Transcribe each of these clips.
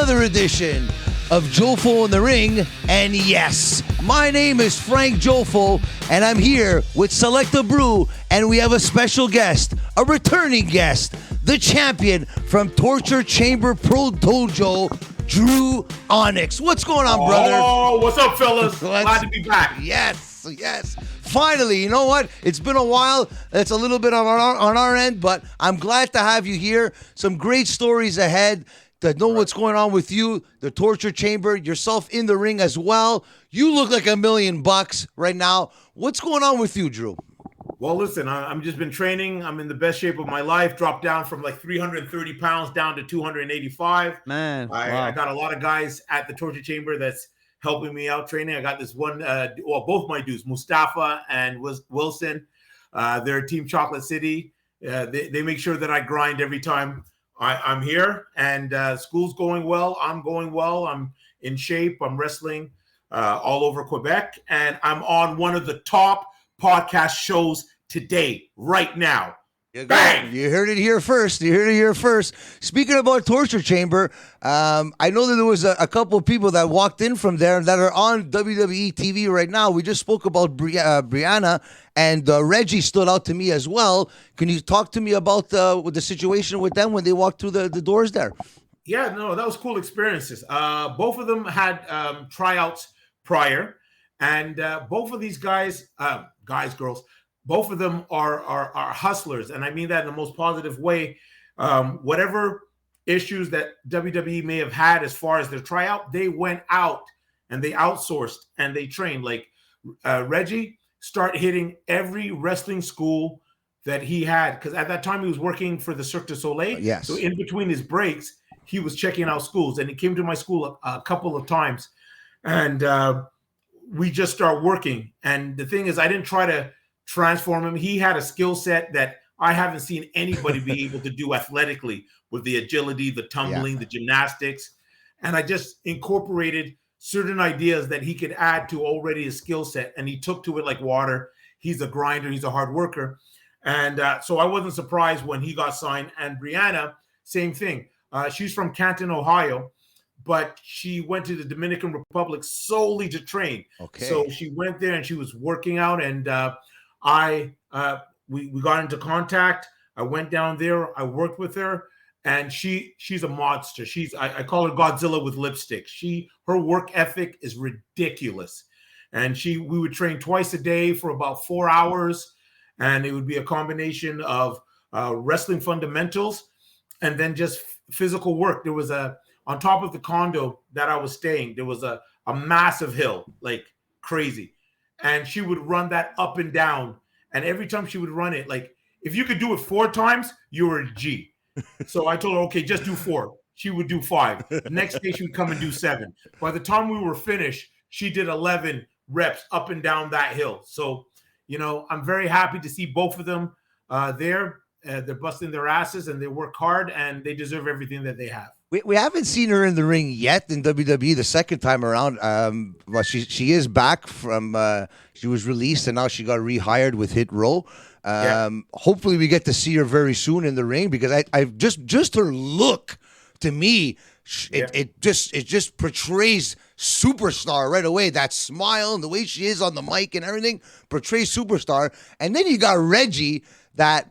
another edition of Jofo in the Ring. And yes, my name is Frank Jofo, and I'm here with Selecta Brew, and we have a special guest, a returning guest, the champion from Torture Chamber Pro Dojo, Dru Onyx. What's going on, brother? Oh, what's up, fellas? Glad to be back. Yes. Finally, you know what? It's been a while. It's a little bit on our end, but I'm glad to have you here. Some great stories ahead. To know what's going on with you, the torture chamber, yourself in the ring as well. You look like $1 million right now. What's going on with you, Dru? Well, listen, I'm just been training. I'm in the best shape of my life. Dropped down from like 330 pounds down to 285. Man, I got a lot of guys at the torture chamber that's helping me out training. I got this one, both my dudes, Mustafa and Wilson. They're Team Chocolate City. They make sure that I grind every time I'm here, and school's going well. I'm going well. I'm in shape. I'm wrestling all over Quebec, and I'm on one of the top podcast shows today, right now. Bang! You heard it here first. Speaking about Torture Chamber, I know that there was a couple of people that walked in from there that are on WWE TV right now. We just spoke about Brianna, and Reggie stood out to me as well. Can you talk to me about the situation with them when they walked through the doors there? Yeah, no, that was cool experiences. Both of them had tryouts prior, and both of these guys, girls, both of them are hustlers, and I mean that in the most positive way. Whatever issues that WWE may have had as far as their tryout, they went out and they outsourced and they trained. Like Reggie start hitting every wrestling school that he had, because at that time he was working for the Cirque du Soleil. Yes. So in between his breaks, he was checking out schools, and he came to my school a couple of times, and we just start working. And the thing is, I didn't try to transform him. He had a skill set that I haven't seen anybody be able to do athletically, with the agility, the tumbling, the gymnastics. And I just incorporated certain ideas that he could add to already a skill set, and he took to it like water. He's a grinder. He's a hard worker. And so I wasn't surprised when he got signed. And Brianna, same thing. She's from Canton, Ohio, but she went to the Dominican Republic solely to train. Okay. So she went there and she was working out, and we got into contact. I went down there. I worked with her, and she's a monster. I call her Godzilla with lipstick. Her work ethic is ridiculous, and we would train twice a day for about 4 hours, and it would be a combination of wrestling fundamentals and then just physical work. There was on top of the condo that I was staying, there was a massive hill, like crazy. And she would run that up and down. And every time she would run it, like, if you could do it 4 times, you were a G. So I told her, okay, just do 4. She would do 5. The next day she would come and do 7. By the time we were finished, she did 11 reps up and down that hill. So, I'm very happy to see both of them there. They're busting their asses, and they work hard, and they deserve everything that they have. We haven't seen her in the ring yet in WWE the second time around. But she is back from she was released, and now she got rehired with Hit Row. Hopefully we get to see her very soon in the ring, because I just her look to me, it just portrays superstar right away. That smile and the way she is on the mic and everything portrays superstar. And then you got Reggie, the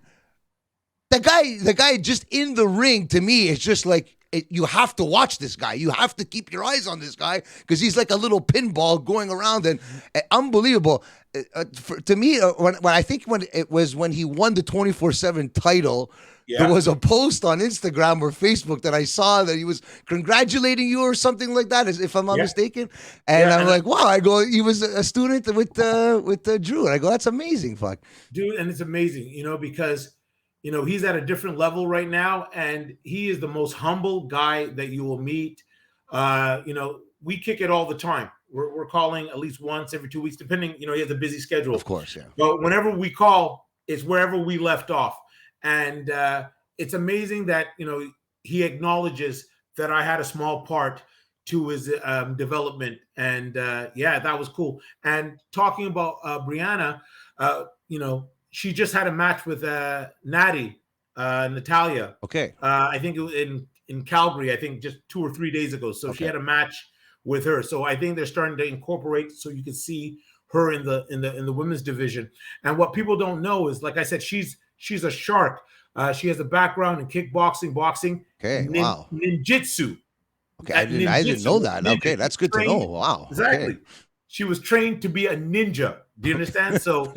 guy just in the ring, to me, it's just like, you have to watch this guy. You have to keep your eyes on this guy, because he's like a little pinball going around, and unbelievable. To me, when he won the 24/7 title, there was a post on Instagram or Facebook that I saw that he was congratulating you or something like that, if I'm not mistaken. And I'm like, wow. I go, he was a student with Dru, and I go, that's amazing, fuck, dude. And it's amazing, because he's at a different level right now, and he is the most humble guy that you will meet. We kick it all the time. We're calling at least once every 2 weeks, depending, he has a busy schedule. Of course, yeah. But whenever we call, it's wherever we left off. And it's amazing that, he acknowledges that I had a small part to his development. And that was cool. And talking about Brianna, she just had a match with Natalia. Okay. I think it was in in Calgary, I think just 2 or 3 days ago. So she had a match with her. So I think they're starting to incorporate so you can see her in the women's division. And what people don't know is, like I said, she's a shark. She has a background in kickboxing, boxing, wow, ninjutsu. Okay, I didn't know that. Ninja. Okay, that's good to know. Wow. Exactly. Okay. She was trained to be a ninja. Do you understand? So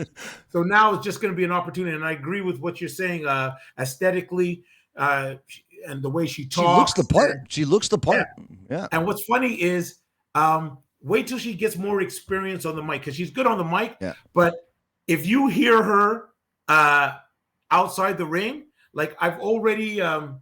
now it's just going to be an opportunity. And I agree with what you're saying. Aesthetically, and the way she talks. She looks the part. She looks the part. Yeah. And what's funny is, wait till she gets more experience on the mic, because she's good on the mic. Yeah. But if you hear her outside the ring, like I've already, and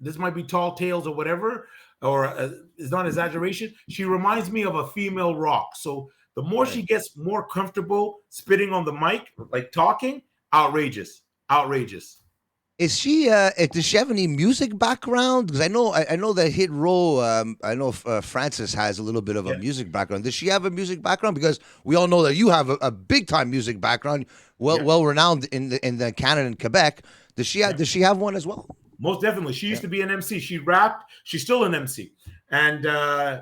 this might be tall tales or whatever, or it's not exaggeration, she reminds me of a female Rock. So the more she gets more comfortable spitting on the mic, like talking, outrageous. Is she? Does she have any music background? Because I know that Hit Row. I know Francis has a little bit of a music background. Does she have a music background? Because we all know that you have a big time music background, well renowned in the Canada and Quebec. Does she have one as well? Most definitely. She used to be an MC. She rapped. She's still an MC. And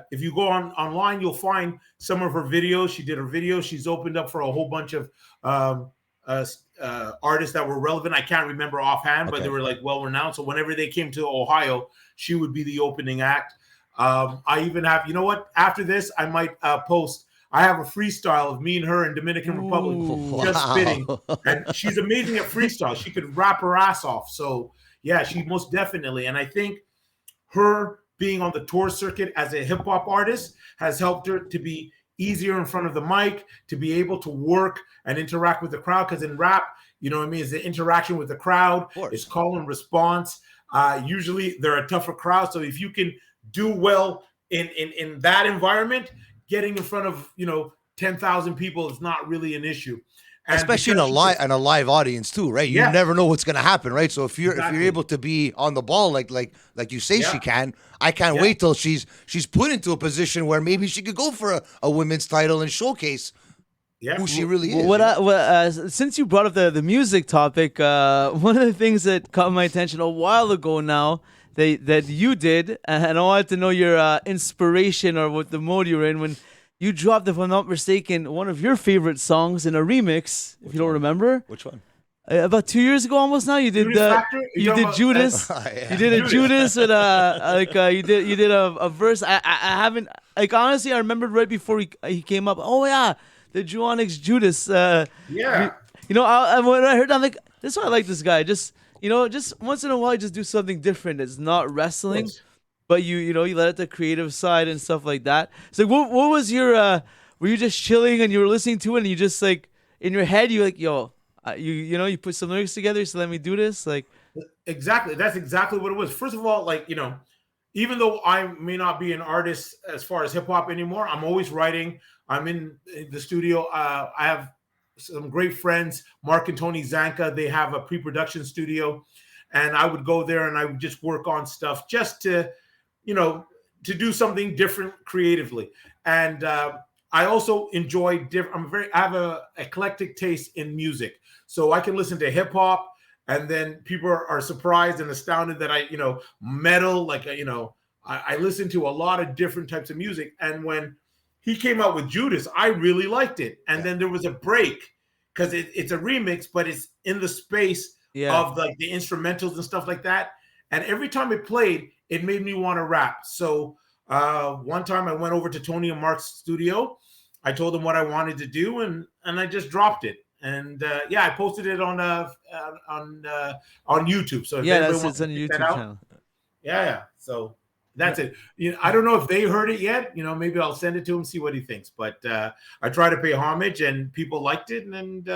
if you go online, you'll find some of her videos. She did her videos. She's opened up for a whole bunch of artists that were relevant. I can't remember offhand, but they were like well-renowned. So whenever they came to Ohio, she would be the opening act. I even have, you know what? After this, I might post. I have a freestyle of me and her in Dominican Republic just spitting. And she's amazing at freestyle. She could rap her ass off. So yeah, she most definitely. And I think her being on the tour circuit as a hip hop artist has helped her to be easier in front of the mic, to be able to work and interact with the crowd. Because in rap, you know what I mean, is the interaction with the crowd, is call and response. Usually they're a tougher crowd. So if you can do well in that environment, getting in front of 10,000 people is not really an issue. And especially in a live audience too, right? You never know what's going to happen, right? So if you're able to be on the ball like you say she can, I can't wait till she's put into a position where maybe she could go for a women's title and showcase who she really is. Since you brought up the music topic, one of the things that caught my attention a while ago now that you did, and I wanted to know your inspiration or what the mode you were in when you dropped, if I'm not mistaken, one of your favorite songs in a remix. If you don't remember, which one? About 2 years ago, almost now. You did Judas. You did a Judas with you did a verse. I haven't honestly. I remembered right before he came up. Oh yeah, the Dru Onyx Judas. Yeah. When I heard that, I'm like, this is why I like this guy. Just once in a while, just do something different. It's not wrestling. But you let it the creative side and stuff like that. So what was your were you just chilling and you were listening to it and you just like in your head you like you put some lyrics together, so let me do this, like exactly. That's exactly what it was. First of all, even though I may not be an artist as far as hip hop anymore, I'm always writing. I'm in the studio. I have some great friends, Mark and Tony Zanka. They have a pre-production studio, and I would go there and I would just work on stuff just to to do something different creatively. And I also enjoy I have a eclectic taste in music. So I can listen to hip hop and then people are surprised and astounded that I, metal, I listen to a lot of different types of music. And when he came out with Judas, I really liked it. And then there was a break because it's a remix, but it's in the space of like the instrumentals and stuff like that. And every time it played, it made me want to rap. So one time I went over to Tony and Mark's studio. I told them what I wanted to do, and I just dropped it. And I posted it on YouTube. So if it's on YouTube channel. Yeah. So that's it. I don't know if they heard it yet. Maybe I'll send it to him, see what he thinks. But I try to pay homage, and people liked it, and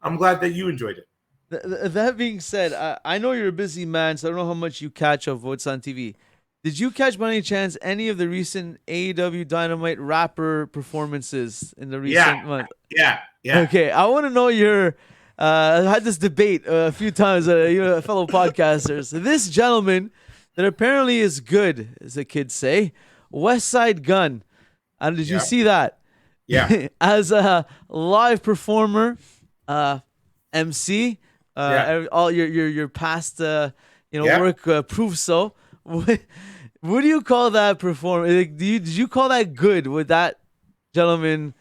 I'm glad that you enjoyed it. That being said, I know you're a busy man, so I don't know how much you catch of what's on TV. Did you catch by any chance any of the recent AEW Dynamite rapper performances in the recent month? Yeah. Okay, I want to know your. I had this debate a few times, fellow podcasters. This gentleman that apparently is good, as the kids say, West Side Gun. And did you see that? Yeah. As a live performer, MC. All your past work proves so. what do you call that performance? Like, did you call that good? What that gentleman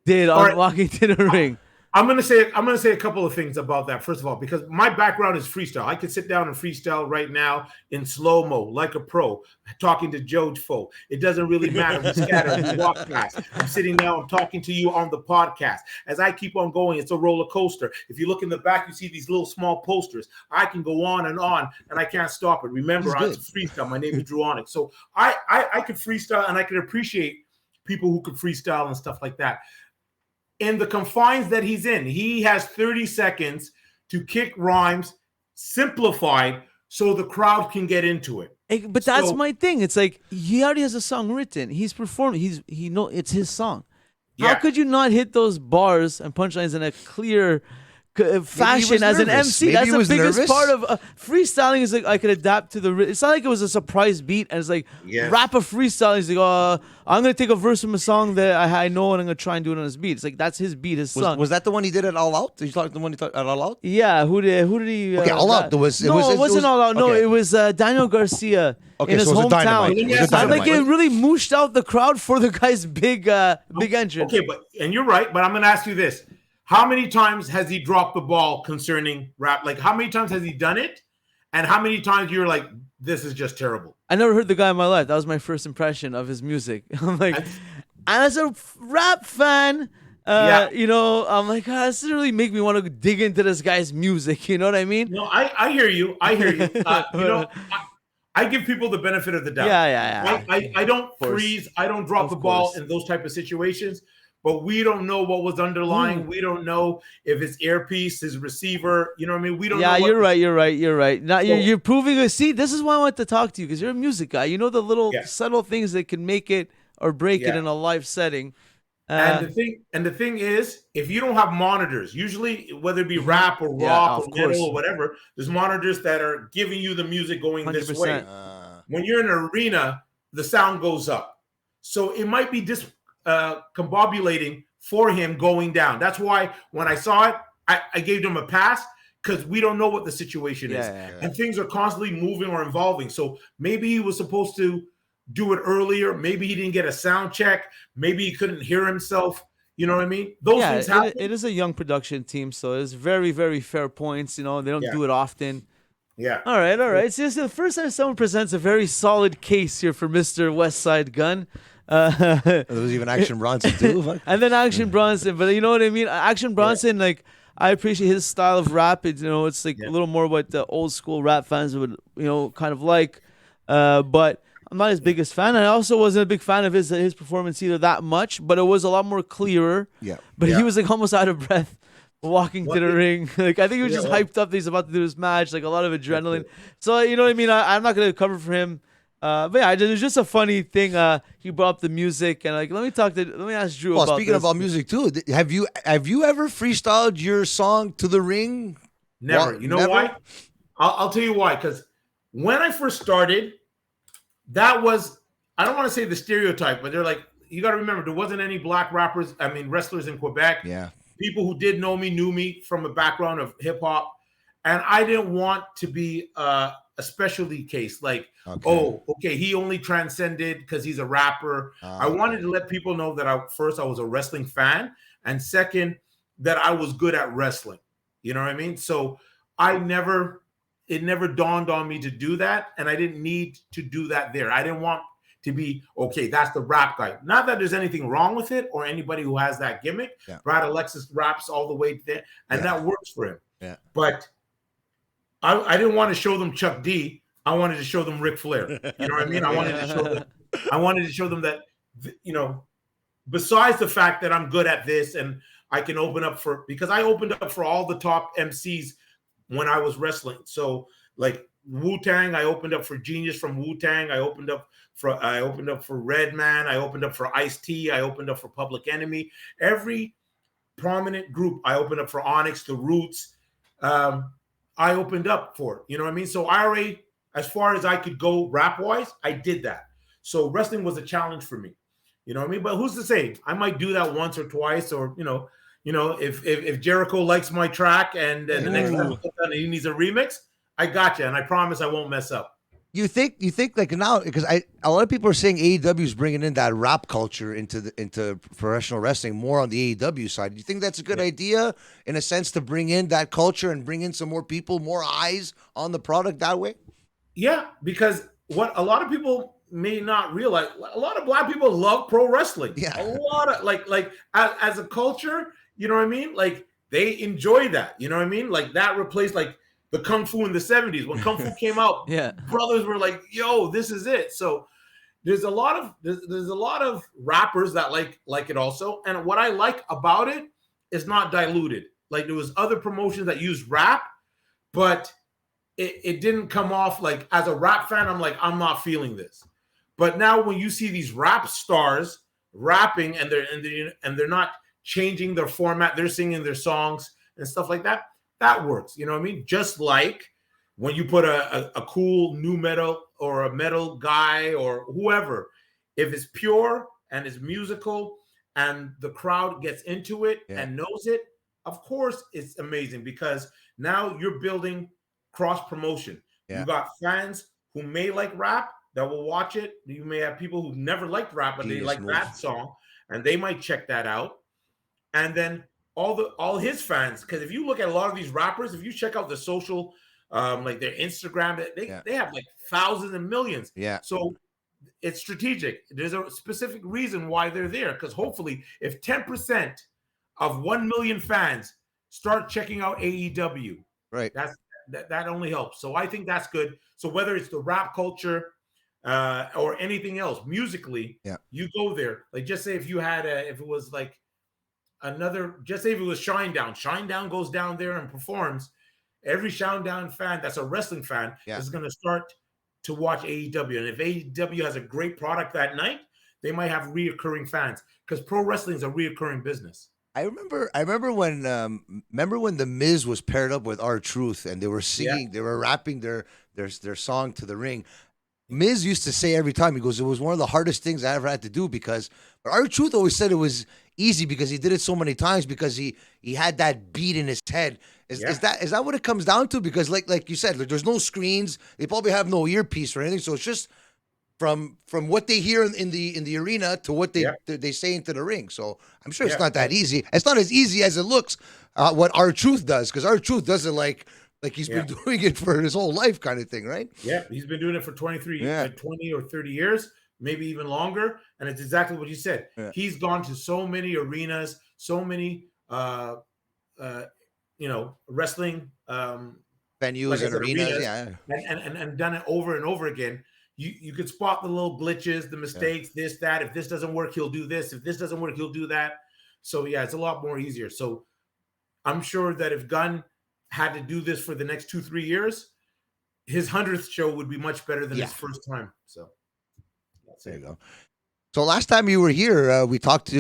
did All on right. walking to the ring? I'm gonna say a couple of things about that. First of all, because my background is freestyle, I could sit down and freestyle right now in slow mo, like a pro, talking to Jofo. It doesn't really matter. We scatter, we walk past. I'm sitting now, I'm talking to you on the podcast. As I keep on going, it's a roller coaster. If you look in the back, you see these little small posters. I can go on, and I can't stop it. Remember, it's a freestyle. My name is Dru Onyx. So I could freestyle, and I could appreciate people who could freestyle and stuff like that. In the confines that he's in, he has 30 seconds to kick rhymes simplified so the crowd can get into it. But that's my thing. It's like he already has a song written. He's performing. It's his song. How could you not hit those bars and punchlines in a clear fashion as an MC? That's the biggest part of freestyling. Is like I could adapt to the. It's not like it was a surprise beat and it's like rap a freestyle. He's like, I'm gonna take a verse from a song that I know and I'm gonna try and do it on his beat. It's like that's his beat, his song. Was that the one he did at All Out? Did you talk the one he did at All Out? Yeah. Who did he? Okay, All Out. It wasn't All Out. No, it was Daniel Garcia in his hometown. And like it really mooshed out the crowd for the guy's big entrance. Okay, and you're right. But I'm gonna ask you this. How many times has he dropped the ball concerning rap? Like, how many times has he done it? And how many times you're like, this is just terrible? I never heard the guy in my life. That was my first impression of his music. I'm like, as a rap fan, I'm like, this doesn't really make me want to dig into this guy's music. You know what I mean? No, I hear you. I hear you. I give people the benefit of the doubt. Yeah. I don't freeze. I don't drop the ball in those type of situations. But we don't know what was underlying. We don't know if his earpiece, his receiver, you know what I mean? We don't know. Yeah, you're right. Now you're proving See, this is why I want to talk to you, because you're a music guy. You know the little subtle things that can make it or break it in a live setting. And the thing is, if you don't have monitors, usually whether it be rap or rock or metal or whatever, there's monitors that are giving you the music going 100%. This way. When you're in an arena, the sound goes up. So it might be combobulating for him going down. That's why when I saw it, I gave him a pass, because we don't know what the situation is. And things are constantly moving or evolving. So maybe he was supposed to do it earlier. Maybe he didn't get a sound check. Maybe he couldn't hear himself. You know what I mean? Those things happen. It is a young production team, so it's very, very fair points. You know, they don't do it often. Yeah. All right. So this is the first time someone presents a very solid case here for Mr. West Side Gun. There was even Action Bronson too. And then Action Bronson, but you know what I mean? Action Bronson, like, I appreciate his style of rap. It's, it's like a little more what the old school rap fans would, kind of like. But I'm not his biggest fan. I also wasn't a big fan of his performance either that much, but it was a lot more clearer. Yeah. But he was like almost out of breath walking to the ring. Like, I think he was just hyped up that he's about to do this match, like a lot of adrenaline. So, you know what I mean? I'm not going to cover for him. But yeah, it was just a funny thing. He brought up the music, and like, let me ask Drew about speaking this. about music too, have you ever freestyled your song to the ring? Never. You know why? I'll tell you why. Because when I first started, that was, I don't want to say the stereotype, but they're like, you got to remember, there wasn't any black wrestlers in Quebec. Yeah. People who did know me knew me from a background of hip hop, and I didn't want to be a specialty case. Like, he only transcended because he's a rapper. I wanted to let people know that first I was a wrestling fan, and second, that I was good at wrestling. You know what I mean? So it never dawned on me to do that, and I didn't need to do that there. I didn't want to be, that's the rap guy. Not that there's anything wrong with it or anybody who has that gimmick. Yeah. Brad Alexis raps all the way there, and that works for him. Yeah. But I didn't want to show them Chuck D. I wanted to show them Ric Flair. You know what I mean? I wanted to show them that, besides the fact that I'm good at this and I can open up because I opened up for all the top MCs when I was wrestling. So like Wu-Tang, I opened up for Genius from Wu-Tang. I opened up for Redman. I opened up for Ice-T. I opened up for Public Enemy. Every prominent group, I opened up for Onyx, The Roots. I opened up for it. You know what I mean? So I already, as far as I could go rap-wise, I did that. So wrestling was a challenge for me. You know what I mean? But who's to say? I might do that once or twice, or if Jericho likes my track and the next time he needs a remix, I got you, and I promise I won't mess up. You think like now, because a lot of people are saying AEW is bringing in that rap culture into professional wrestling more on the AEW side. Do you think that's a good idea in a sense to bring in that culture and bring in some more people, more eyes on the product that way? Yeah, because what a lot of people may not realize, a lot of black people love pro wrestling. Yeah. A lot of like as a culture, you know what I mean? Like they enjoy that. You know what I mean? Like that replaced like the kung fu in the 70s. When kung fu came out, Yeah. brothers were like, yo, this is it. So there's a lot of there's a lot of rappers that like it also. And what I like about it is not diluted. Like there was other promotions that used rap, but it didn't come off like, as a rap fan, I'm like, I'm not feeling this. But now when you see these rap stars rapping and they're not changing their format, they're singing their songs and stuff like that, that works. You know what I mean? Just like when you put a cool new metal or a metal guy or whoever, if it's pure and it's musical and the crowd gets into it and knows it, of course it's amazing, because now you're building cross promotion. Yeah. You got fans who may like rap that will watch it. You may have people who never liked rap, but they like that song, and they might check that out. And then all his fans, because if you look at a lot of these rappers, if you check out the social, like their Instagram, they have like thousands and millions. Yeah. So it's strategic. There's a specific reason why they're there, because hopefully, if 10% of 1 million fans start checking out AEW, right, that only helps. So I think that's good. So whether it's the rap culture or anything else musically, you go there. Like just say if you had if it was like another, just say if it was Shinedown goes down there and performs. Every Shinedown fan that's a wrestling fan is going to start to watch AEW. And if AEW has a great product that night, they might have reoccurring fans, because pro wrestling is a reoccurring business. I remember when the Miz was paired up with R-Truth and they were singing, they were rapping their song to the ring. Miz used to say every time, he goes, it was one of the hardest things I ever had to do, because but R-Truth always said it was easy because he did it so many times, because he had that beat in his head. Is that what it comes down to? Because like you said, like, there's no screens, they probably have no earpiece or anything, so it's just from what they hear in the arena to what they say into the ring. So I'm sure it's not that easy. It's not as easy as it looks. What R-Truth does, because R-Truth does it like he's been doing it for his whole life, kind of thing, right? Yeah, he's been doing it for 20 or 30 years, maybe even longer. And it's exactly what you said. Yeah. He's gone to so many arenas, so many wrestling venues and arenas, and done it over and over again. You could spot the little glitches, the mistakes, this, that. If this doesn't work, he'll do this. If this doesn't work, he'll do that. So it's a lot more easier. So I'm sure that if Gunn had to do this for the next 2-3 years, his 100th show would be much better than his first time. So there you go. So last time you were here, we talked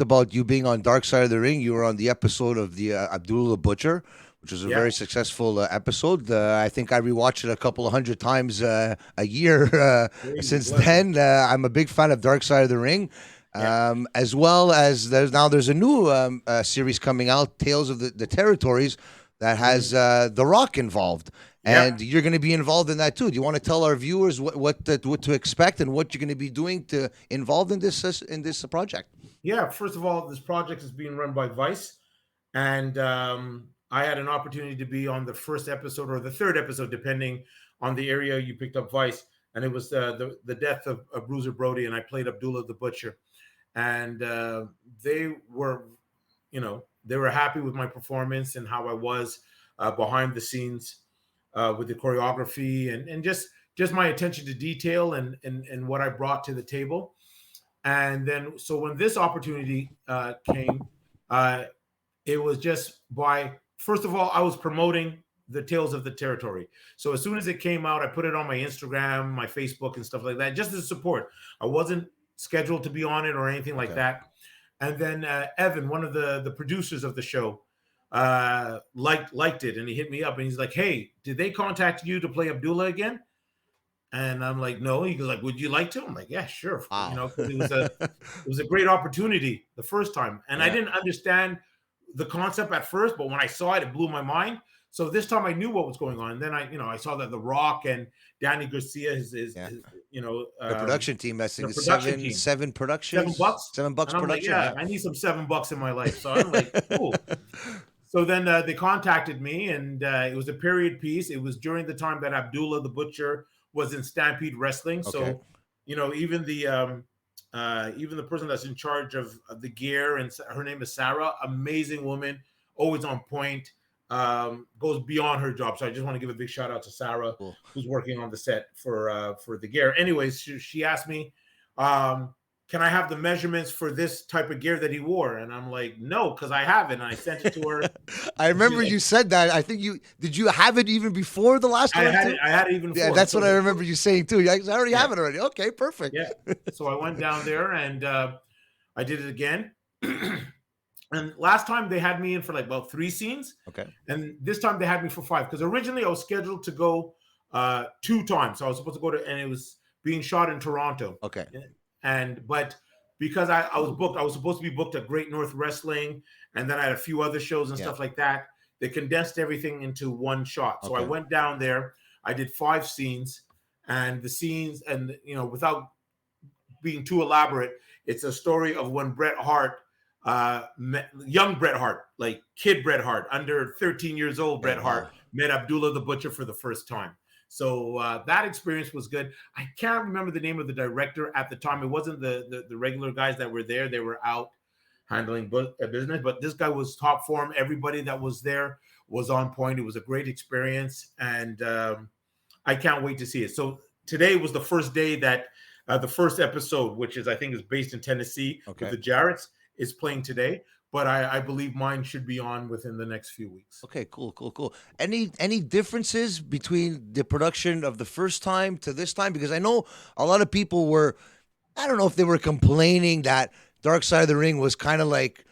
about you being on Dark Side of the Ring. You were on the episode of the Abdullah the Butcher, which was a very successful episode. I think I rewatched it a couple of hundred times a year since then. I'm a big fan of Dark Side of the Ring, as well as there's a new series coming out, Tales of the Territories, that has The Rock involved. And you're going to be involved in that too. Do you want to tell our viewers what to expect and what you're going to be doing to involved in this project? Yeah, first of all, this project is being run by Vice, and I had an opportunity to be on the first episode or the third episode, depending on the area you picked up Vice, and it was the death of Bruiser Brody, and I played Abdullah the Butcher, and they were happy with my performance and how I was behind the scenes. With the choreography and just my attention to detail and what I brought to the table. And then, so when this opportunity came, it was just first of all, I was promoting the Tales of the Territory. So as soon as it came out, I put it on my Instagram, my Facebook and stuff like that, just as support. I wasn't scheduled to be on it or anything like that. And then Evan, one of the producers of the show, liked it, and he hit me up and he's like, hey, did they contact you to play Abdullah again? And I'm like, no. He goes like, would you like to? I'm like, yeah, sure. Wow. It was a great opportunity the first time, and I didn't understand the concept at first, but when I saw it, it blew my mind. So this time I knew what was going on. And then I saw that The Rock and Danny Garcia, his the production team. I think the it's production team. seven productions. $7. $7 And I'm like, production. yeah, I need some $7 in my life. So I'm like, cool. So then they contacted me, and it was a period piece. It was during the time that Abdullah the Butcher was in Stampede Wrestling. Okay. So, even the person that's in charge of the gear, and her name is Sarah, amazing woman, always on point, goes beyond her job. So I just want to give a big shout out to Sarah, Cool. who's working on the set for the gear. Anyways, she asked me, can I have the measurements for this type of gear that he wore? And I'm like, no, because I haven't. And I sent it to her. I remember you said that. I think did you have it even before the last one? I had it even before. Yeah, that's what I remember you saying too. I already have it already. Okay, perfect. Yeah. So I went down there and I did it again. And last time they had me in for like about 3 scenes. Okay. And this time they had me for 5, because originally I was scheduled to go 2 times. So I was supposed to go and it was being shot in Toronto. Okay. But because I was booked, I was supposed to be booked at Great North Wrestling, and then I had a few other shows and stuff like that. They condensed everything into one shot. So I went down there. I did 5 scenes, and the scenes, and without being too elaborate, it's a story of when Bret Hart, young Bret Hart, like kid Bret Hart, under 13 years old Bret Hart, met Abdullah the Butcher for the first time. So that experience was good. I can't remember the name of the director at the time. It wasn't the regular guys that were there. They were out handling business, but this guy was top form. Everybody that was there was on point. It was a great experience, and I can't wait to see it. So today was the first day that the first episode, which I think is based in Tennessee with the Jarretts, is playing today. But I believe mine should be on within the next few weeks. Okay, cool. Any differences between the production of the first time to this time? Because I know a lot of people were, I don't know if they were complaining that Dark Side of the Ring was kind of like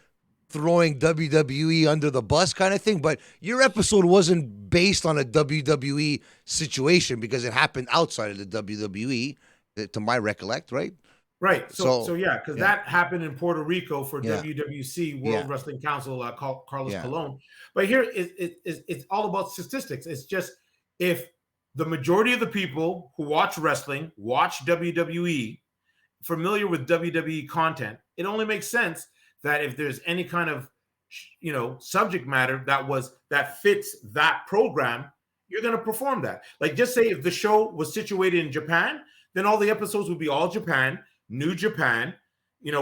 throwing WWE under the bus kind of thing, but your episode wasn't based on a WWE situation because it happened outside of the WWE, to my recollect, right? Right. So yeah, because that happened in Puerto Rico for WWC, World Wrestling Council, Carlos Colon. But here it's all about statistics. It's just, if the majority of the people who watch wrestling watch WWE, familiar with WWE content, it only makes sense that if there's any kind of subject matter that fits that program, you're going to perform that. Like, just say if the show was situated in Japan, then all the episodes would be all Japan, New Japan,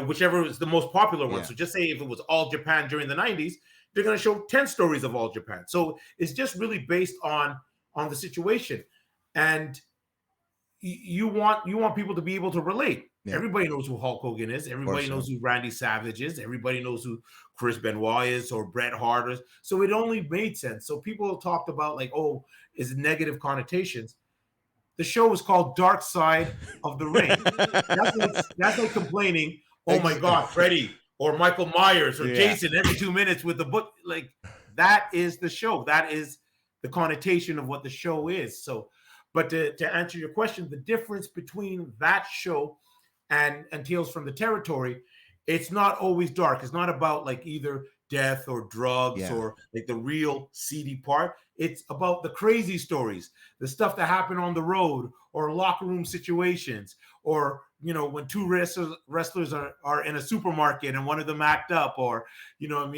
whichever is the most popular one. So just say if it was all Japan during the 90s, they're going to show 10 stories of all Japan. So it's just really based on the situation. And you want people to be able to relate. Yeah. Everybody knows who Hulk Hogan is. Everybody knows who Randy Savage is. Everybody knows who Chris Benoit is, or Bret Hart is. So it only made sense. So people talked about like, oh, is negative connotations. The show was called Dark Side of the Ring. That's like complaining, oh my God, Freddy or Michael Myers or Jason every 2 minutes with the book. Like, that is the show. That is the connotation of what the show is. So, but to answer your question, the difference between that show and Tales from the Territory, it's not always dark. It's not about like either death or drugs or like the real seedy part. It's about the crazy stories, the stuff that happened on the road, or locker room situations, or when 2 wrestlers are in a supermarket and one of them act up, or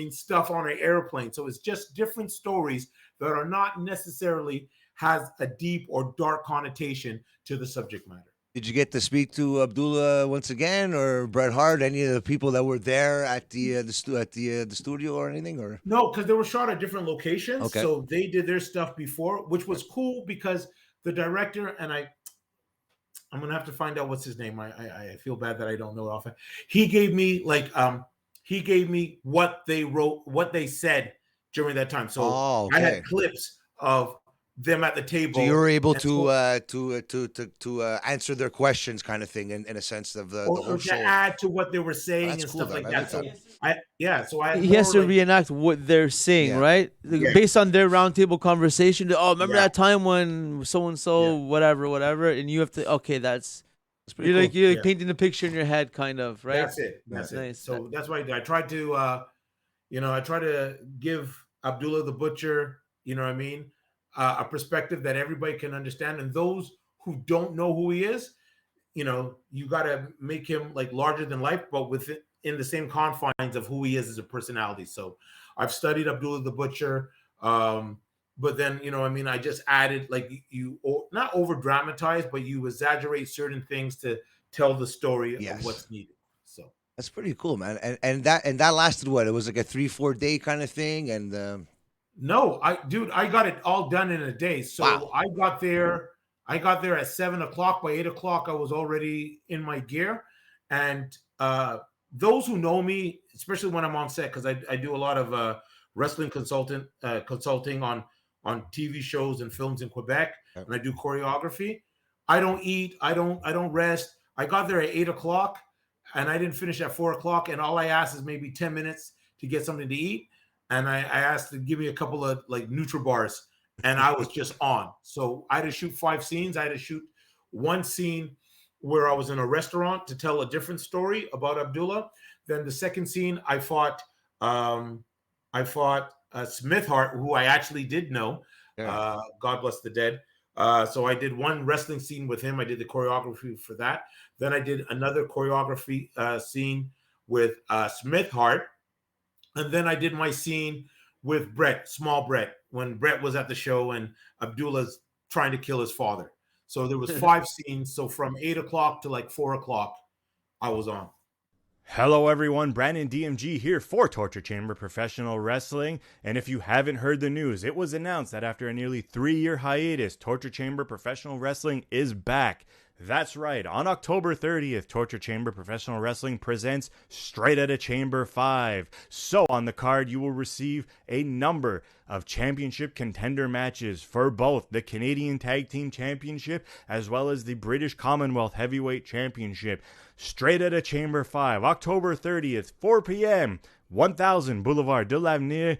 stuff on an airplane. So it's just different stories that are not necessarily has a deep or dark connotation to the subject matter. Did you get to speak to Abdullah once again, or Bret Hart, any of the people that were there at the studio or anything? Or no, because they were shot at different locations. Okay. So they did their stuff before, which was cool, because the director, and I'm gonna have to find out what's his name. I feel bad that I don't know it often. He gave me what they wrote, what they said during that time. So I had clips of them at the table. So you were able to answer their questions, kind of thing, in a sense of the whole show. To add to what they were saying and stuff like that. So he has to reenact what they're saying, right? Based on their roundtable conversation. Oh, remember that time when so and so, whatever, and you have to. Okay, that's pretty cool. You're like painting the picture in your head, kind of, right? That's it. That's nice. It. So that's why I tried to, I try to give Abdullah the Butcher, you know what I mean, a perspective that everybody can understand. And those who don't know who he is, you know, you got to make him like larger than life, but in the same confines of who he is as a personality. So I've studied Abdullah the Butcher. But then, you know, I mean, I just added, like, you not over dramatize, but you exaggerate certain things to tell the story of what's needed. So that's pretty cool, man. And that lasted what? It was like a 3-4 day kind of thing. And no, I got it all done in a day. So wow. I got there at 7:00. By 8:00, I was already in my gear. And those who know me, especially when I'm on set, because I do a lot of wrestling consulting on TV shows and films in Quebec, and I do choreography. I don't eat. I don't rest. I got there at 8:00, and I didn't finish at 4:00. And all I asked is maybe 10 minutes to get something to eat. And I asked to give me a couple of like NutriBars, and I was just on. So I had to shoot 5 scenes. I had to shoot one scene where I was in a restaurant to tell a different story about Abdullah. Then the second scene, I fought Smith Hart, who I actually did know. God bless the dead. So I did one wrestling scene with him. I did the choreography for that. Then I did another choreography scene with Smith Hart. And then I did my scene with Brett, Small Brett, when Brett was at the show and Abdullah's trying to kill his father. So there was 5 scenes. So from 8:00 to like 4:00, I was on. Hello everyone, Brandon DMG here for Torture Chamber Professional Wrestling, and if you haven't heard the news, it was announced that after a nearly 3-year hiatus, Torture Chamber Professional Wrestling is back. That's right, on October 30th, Torture Chamber Professional Wrestling presents Straight Outta Chamber 5. So on the card, you will receive a number of championship contender matches for both the Canadian Tag Team Championship as well as the British Commonwealth Heavyweight Championship. Straight Outta Chamber 5, October 30th, 4 p.m., 1000 Boulevard de l'Avenir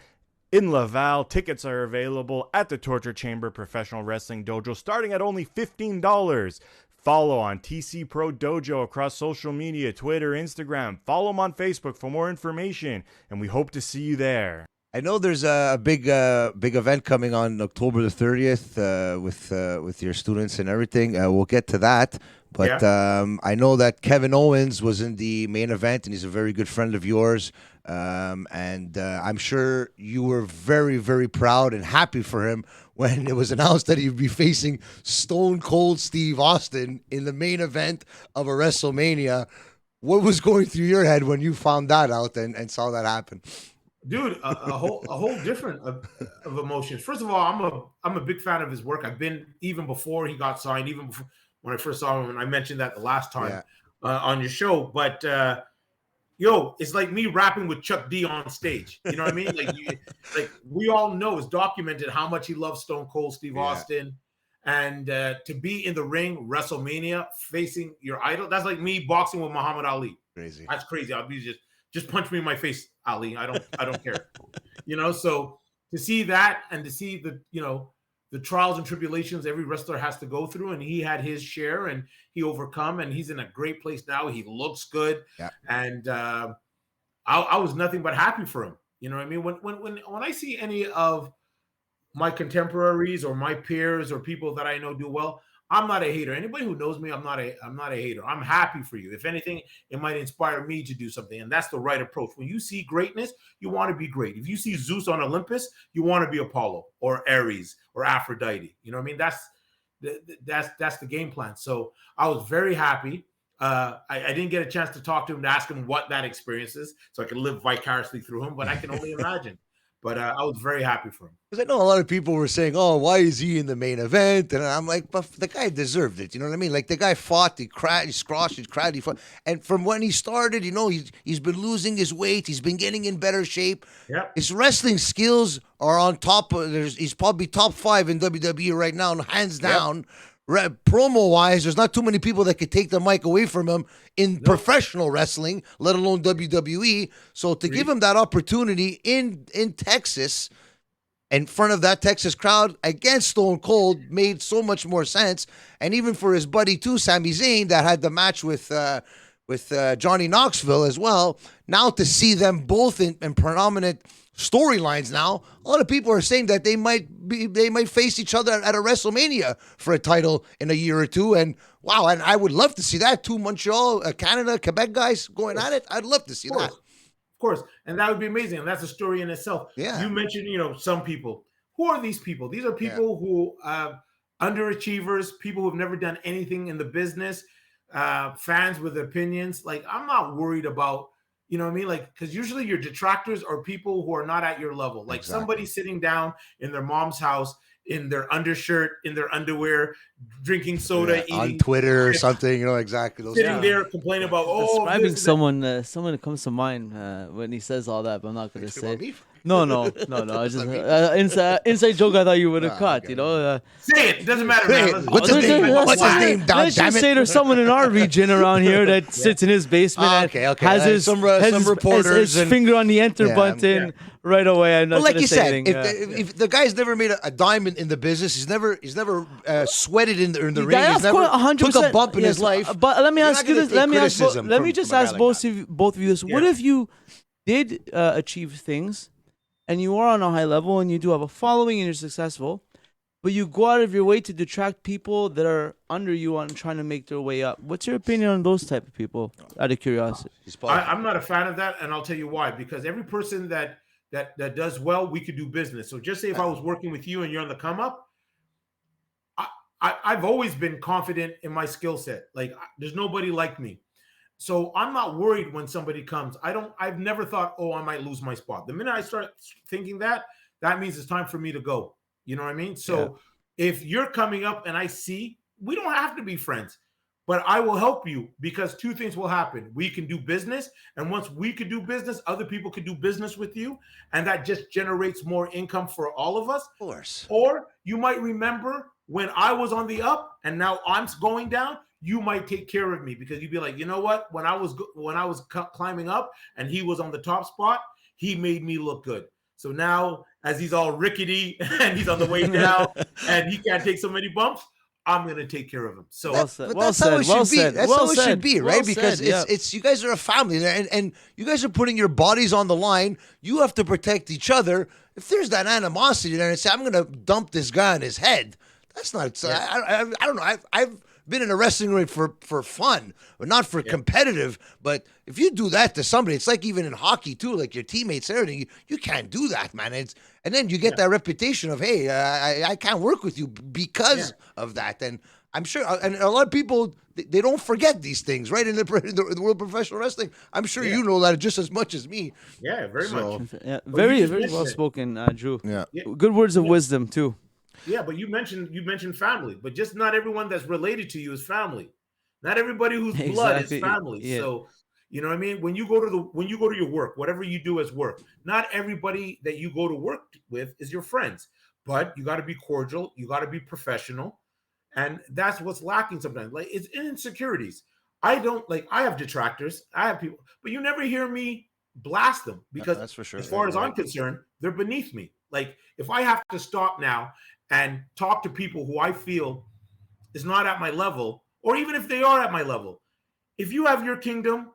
in Laval. Tickets are available at the Torture Chamber Professional Wrestling Dojo, starting at only $15. Follow on TC Pro Dojo across social media, Twitter, Instagram. Follow them on Facebook for more information, and we hope to see you there. I know there's a big event coming on October the 30th with your students and everything. We'll get to that. But I know that Kevin Owens was in the main event, and he's a very good friend of yours. And I'm sure you were very, very proud and happy for him when it was announced that he'd be facing Stone Cold Steve Austin in the main event of a WrestleMania. What was going through your head when you found that out and saw that happen? Dude, a whole different of emotions. First of all, I'm a big fan of his work. I've been even before he got signed, even before when I first saw him, and I mentioned that the last time on your show. But it's like me rapping with Chuck D on stage. You know what I mean? Like we all know, it's documented how much he loves Stone Cold Steve Austin, and to be in the ring, WrestleMania, facing your idol. That's like me boxing with Muhammad Ali. Crazy. That's crazy. I'll be just punch me in my face, Ali. I don't care. So to see that and to see the trials and tribulations every wrestler has to go through, and he had his share and he overcome, and he's in a great place now. He looks good. Yeah. And I was nothing but happy for him. You know what I mean? When I see any of my contemporaries or my peers or people that I know do well, I'm not a hater. Anybody who knows me, I'm not a hater. I'm happy for you. If anything, it might inspire me to do something. And that's the right approach. When you see greatness, you want to be great. If you see Zeus on Olympus, you want to be Apollo or Ares or Aphrodite. You know what I mean? That's the game plan. So I was very happy. I didn't get a chance to talk to him to ask him what that experience is, so I could live vicariously through him, but I can only imagine. But I was very happy for him. Because I know a lot of people were saying, oh, why is he in the main event? And I'm like, but the guy deserved it. You know what I mean? Like, the guy fought, he cried, he squashed, he cried, he fought. And from when he started, he's been losing his weight. He's been getting in better shape. Yep. His wrestling skills are on top. He's probably top 5 in WWE right now, hands down. Promo-wise, there's not too many people that could take the mic away from him in professional wrestling, let alone WWE. So to give him that opportunity in Texas, in front of that Texas crowd against Stone Cold, made so much more sense. And even for his buddy too, Sami Zayn, that had the match with Johnny Knoxville as well. Now to see them both in predominant storylines now. A lot of people are saying that they might face each other at a WrestleMania for a title in a year or two. And wow, and I would love to see that. Two Montreal, Canada, Quebec guys going at it. I'd love to see that. Of course, and that would be amazing. And that's a story in itself. Yeah. You mentioned, some people. Who are these people? These are people who underachievers, people who have never done anything in the business, fans with opinions. Like, I'm not worried about, you know what I mean? Like, because usually your detractors are people who are not at your level. Like somebody sitting down in their mom's house in their undershirt, in their underwear, drinking soda, eating on Twitter or something, exactly. Those sitting there complaining about describing someone that comes to mind when he says all that, but I'm not going to say. No. I just inside joke. I thought you would have caught. Say it. It doesn't matter, man. What's his name? What's his name? Let's just say there's someone in our region around here that sits in his basement and has his reporters his finger on the enter button right away. I'm not like you said, anything. if the guy's never made a diamond in the business, he's never sweated in the ring. He's never 100%, took a bump in his life. But let me ask you this. Let me just ask both of you this. What if you did achieve things, and you are on a high level, and you do have a following, and you're successful, but you go out of your way to detract people that are under you on trying to make their way up? What's your opinion on those type of people, out of curiosity? I'm not a fan of that, and I'll tell you why. Because every person that does well, we could do business. So just say if I was working with you and you're on the come up, I've always been confident in my skill set. Like, there's nobody like me. So I'm not worried when somebody comes. I've never thought, I might lose my spot. The minute I start thinking that means it's time for me to go. You know what I mean? So if you're coming up and I see, we don't have to be friends, but I will help you, because two things will happen. We can do business. And once we could do business, other people could do business with you. And that just generates more income for all of us. Of course. Or you might remember when I was on the up and now I'm going down. You might take care of me, because you'd be like, you know what? When I was climbing up and he was on the top spot, he made me look good. So now, as he's all rickety and he's on the way down and he can't take so many bumps, I'm going to take care of him. So that's how it should be. That's how it should be, right? Because it's you guys are a family, and you guys are putting your bodies on the line. You have to protect each other. If there's that animosity there and say, I'm going to dump this guy on his head, that's not. I don't know. I've been in a wrestling ring for fun, but not for competitive. But if you do that to somebody, it's like even in hockey too, like your teammates and everything, you can't do that, man. And then you get that reputation of, hey, I can't work with you because of that. And I'm sure, and a lot of people, they don't forget these things, right? In the world of professional wrestling, I'm sure you know that just as much as me. Yeah, very much. Yeah, very well spoken, Drew. Yeah. Good words of wisdom too. Yeah, but you mentioned family, but just not everyone that's related to you is family. Not everybody whose blood is family. Yeah. So, you know what I mean? When you go to your work, whatever you do as work, not everybody that you go to work with is your friends. But you got to be cordial, you got to be professional, and that's what's lacking sometimes. Like, it's insecurities. I have detractors, I have people, but you never hear me blast them, because that's for sure. As far as I'm concerned, they're beneath me. Like, if I have to stop now and talk to people who I feel is not at my level, or even if they are at my level, if you have your kingdom,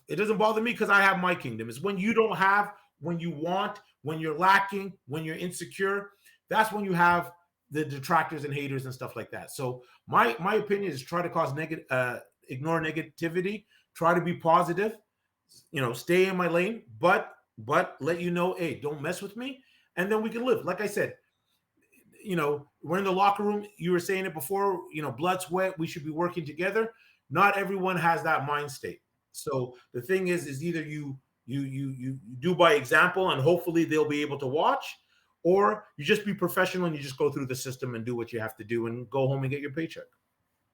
it doesn't bother me, because I have my kingdom. It's when you don't have, when you want, when you're lacking, when you're insecure, that's when you have the detractors and haters and stuff like that. So my opinion is try to cause ignore negativity, try to be positive, stay in my lane, but let you know, hey, don't mess with me, and then we can live. Like I said, we're in the locker room. You were saying it before, blood, sweat, we should be working together. Not everyone has that mind state. So the thing is either you do by example, and hopefully they'll be able to watch, or you just be professional and you just go through the system and do what you have to do and go home and get your paycheck.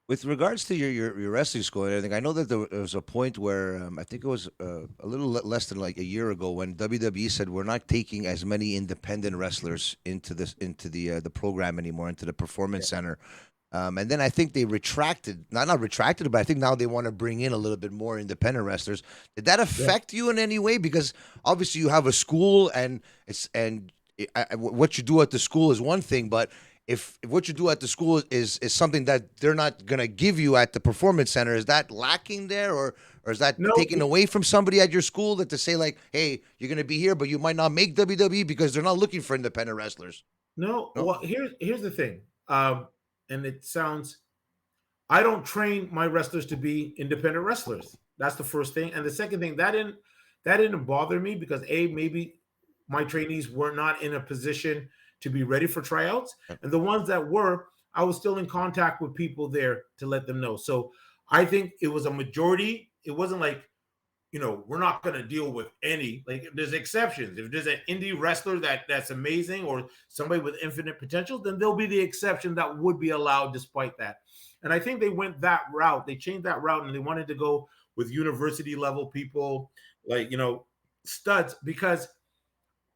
With regards to your wrestling school and everything, I know that there was a point where I think it was a little less than like a year ago when WWE said we're not taking as many independent wrestlers into the program anymore, into the performance center. And then I think they retracted, not retracted, but I think now they want to bring in a little bit more independent wrestlers. Did that affect you in any way? Because obviously you have a school, and what you do at the school is one thing, but if what you do at the school is something that they're not gonna give you at the performance center, is that lacking there, or is that No, taken away from somebody at your school that to say like, hey, you're gonna be here, but you might not make WWE because they're not looking for independent wrestlers? no. No. Well, here's the thing. And it sounds I don't train my wrestlers to be independent wrestlers. That's the first thing. And the second thing, that didn't bother me because maybe my trainees were not in a position to be ready for tryouts. And the ones that were, I was still in contact with people there to let them know. So I think it was a majority. It wasn't like, we're not going to deal with any, like, there's exceptions. If there's an indie wrestler that's amazing or somebody with infinite potential, then there'll be the exception that would be allowed despite that. And I think they went that route. They changed that route and they wanted to go with university level people, like, studs, because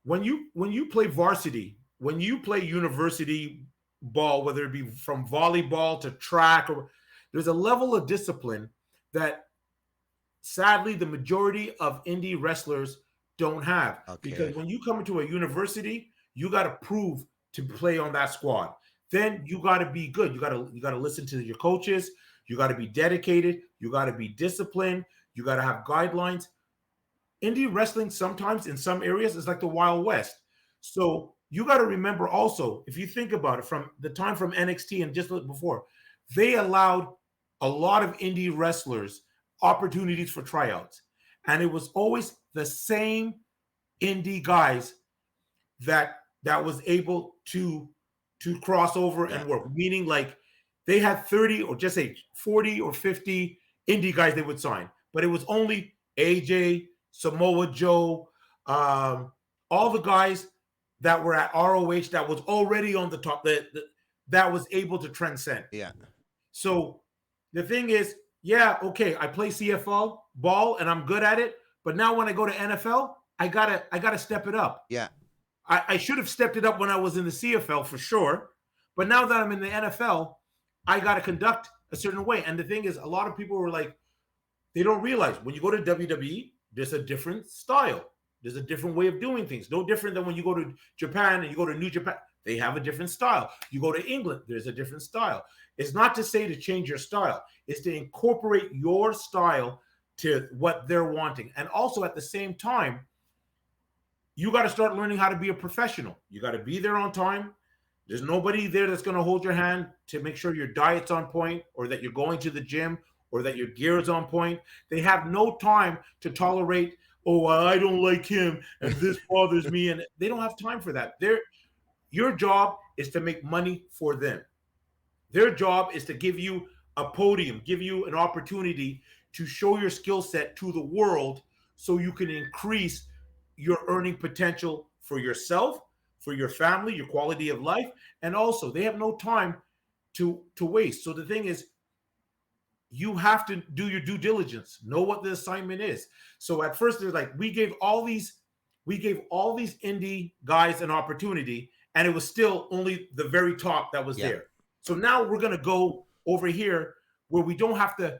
when you play varsity, when you play university ball, whether it be from volleyball to track, or there's a level of discipline that sadly the majority of indie wrestlers don't have. Okay. Because when you come into a university, you got to prove to play on that squad. Then you got to be good. You got to listen to your coaches. You got to be dedicated. You got to be disciplined. You got to have guidelines. Indie wrestling sometimes in some areas is like the Wild West. So you got to remember also, if you think about it, from the time from NXT and just before, they allowed a lot of indie wrestlers opportunities for tryouts. And it was always the same indie guys that was able to cross over and work, meaning like they had 30 or just say 40 or 50 indie guys they would sign, but it was only AJ, Samoa Joe, all the guys that were at ROH that was already on the top, that was able to transcend. Yeah. So the thing is, yeah, okay, I play CFL ball and I'm good at it, but now when I go to NFL, I gotta step it up. Yeah. I should have stepped it up when I was in the CFL for sure, but now that I'm in the NFL, I got to conduct a certain way. And the thing is, a lot of people were like, they don't realize when you go to WWE, there's a different style. There's a different way of doing things. No different than when you go to Japan and you go to New Japan. They have a different style. You go to England, there's a different style. It's not to say to change your style. It's to incorporate your style to what they're wanting. And also at the same time, you got to start learning how to be a professional. You got to be there on time. There's nobody there that's going to hold your hand to make sure your diet's on point or that you're going to the gym or that your gear is on point. They have no time to tolerate, oh, I don't like him and this bothers me. And they don't have time for that. Your job is to make money for them. Their job is to give you a podium, give you an opportunity to show your skill set to the world so you can increase your earning potential for yourself, for your family, your quality of life. And also they have no time to waste. So the thing is, you have to do your due diligence, know what the assignment is. So at first they're like, we gave all these indie guys an opportunity, and it was still only the very top that was there. So now we're going to go over here where we don't have to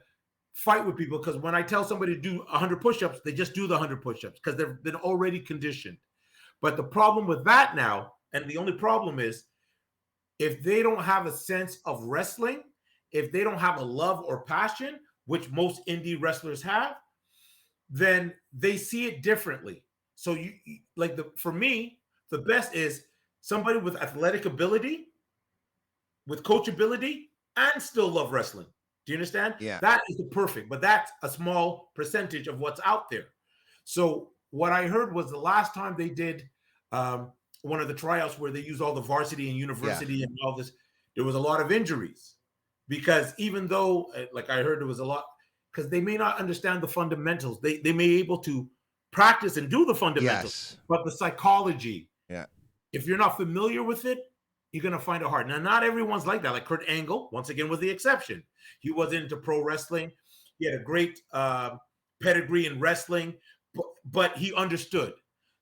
fight with people, because when I tell somebody to do 100 push-ups, they just do the 100 push-ups because they've been already conditioned. But the problem with that now, and the only problem is, if they don't have a sense of wrestling, if they don't have a love or passion, which most indie wrestlers have, then they see it differently. So for me, the best is somebody with athletic ability, with coachability, and still love wrestling. Do you understand? Yeah. That is the perfect, but that's a small percentage of what's out there. So what I heard was the last time they did one of the tryouts where they used all the varsity and university and all this, there was a lot of injuries, because even though, like I heard, there was a lot, because they may not understand the fundamentals. They may be able to practice and do the fundamentals, but the psychology, if you're not familiar with it, you're going to find it hard. Now, not everyone's like that. Like Kurt Angle, once again, was the exception. He was into pro wrestling. He had a great pedigree in wrestling, but he understood.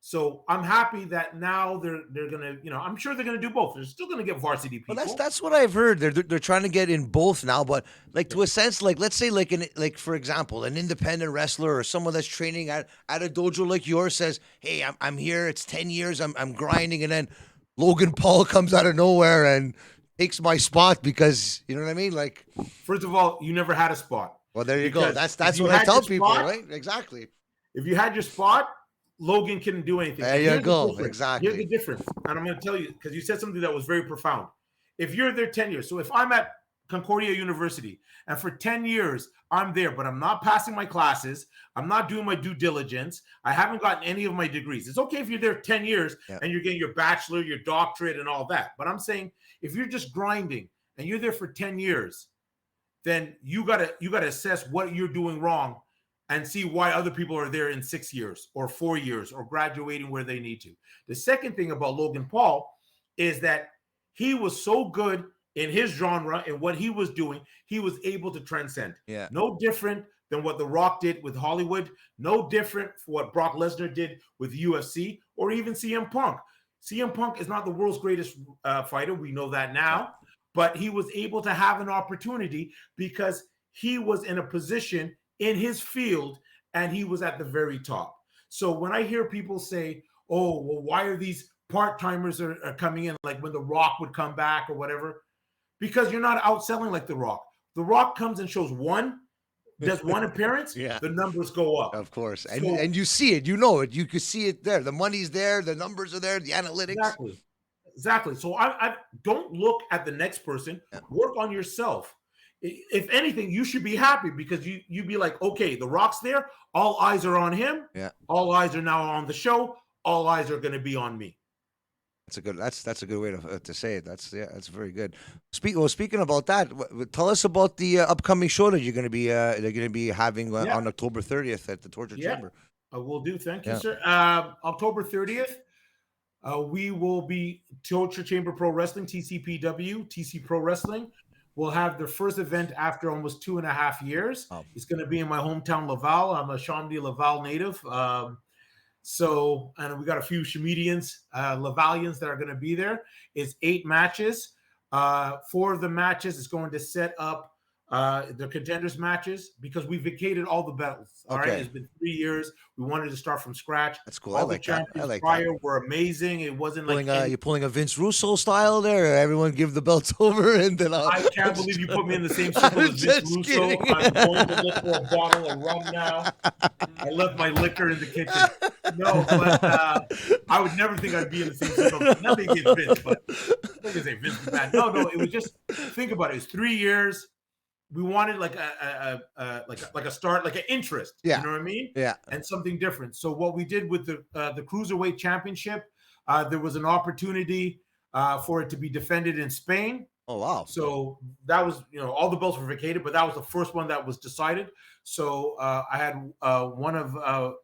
So I'm happy that now they're going to, I'm sure they're going to do both. They're still going to get varsity people. Well, that's what I've heard. They're trying to get in both now, but like to a sense, like let's say like for example, an independent wrestler or someone that's training at a dojo like yours says, "Hey, I'm here. It's 10 years. I'm grinding," and then Logan Paul comes out of nowhere and takes my spot because you know what I mean. Like, First of all, you never had a spot. well, there you go. Because That's if you what I had tell your people, spot- right? Exactly. If you had your spot, Logan couldn't do anything. There And you here's the go. difference. Exactly. Here's the difference. And I'm going to tell you, because you said something that was very profound. If you're there 10 years, so if I'm at Concordia University and for 10 years I'm there, but I'm not passing my classes, I'm not doing my due diligence, I haven't gotten any of my degrees. It's okay if you're there 10 years and you're getting your bachelor, your doctorate, and all that. But I'm saying if you're just grinding and you're there for 10 years, then you gotta assess what you're doing wrong and see why other people are there in 6 years or 4 years or graduating where they need to. The second thing about Logan Paul is that he was so good in his genre and what he was doing, he was able to transcend. Yeah. No different than what The Rock did with Hollywood, no different for what Brock Lesnar did with UFC or even CM Punk. CM Punk is not the world's greatest fighter. We know that now, but he was able to have an opportunity because he was in a position in his field and he was at the very top. So when I hear people say, oh, well, why are these part-timers are coming in, like when The Rock would come back or whatever? Because you're not outselling like The Rock. The Rock comes and shows does one appearance, the numbers go up. Of course. And you see it, you know it. You can see it there. The money's there, the numbers are there, the analytics. Exactly. So I don't look at the next person. Work on yourself. If anything, you should be happy because you be like, okay, The Rock's there. All eyes are on him. Yeah. All eyes are now on the show. All eyes are going to be on me. That's a good way to say it. That's very good. Speaking about that, tell us about the upcoming show that you're going to be having on October 30th at the Torture Chamber. I will do. Thank you, sir. October 30th, we will be Torture Chamber Pro Wrestling, TCPW, TC Pro Wrestling. We'll have their first event after almost 2.5 years. Oh. It's going to be in my hometown, Laval. I'm a Chambly Laval native. And we got a few Chamedians, Lavalians that are going to be there. It's 8 matches. 4 of the matches is going to set up the contenders matches because we vacated all the belts. All right, it's been 3 years. We wanted to start from scratch. That's cool. All the champions prior were amazing. It wasn't you're pulling a Vince Russo style there. Everyone give the belts over, and then I can't believe you put me in the same circle as Vince Russo. I'm going to look for a bottle of rum now. I left my liquor in the kitchen. No, but I would never think I'd be in the same circle. Nothing against Vince, but I'm not gonna say Vince is bad. No, it was just think about it. It's 3 years. We wanted like a start, like an interest. Yeah. You know what I mean? Yeah. And something different. So what we did with the Cruiserweight Championship, there was an opportunity for it to be defended in Spain. Oh wow! So that was, all the belts were vacated, but that was the first one that was decided. So I had one of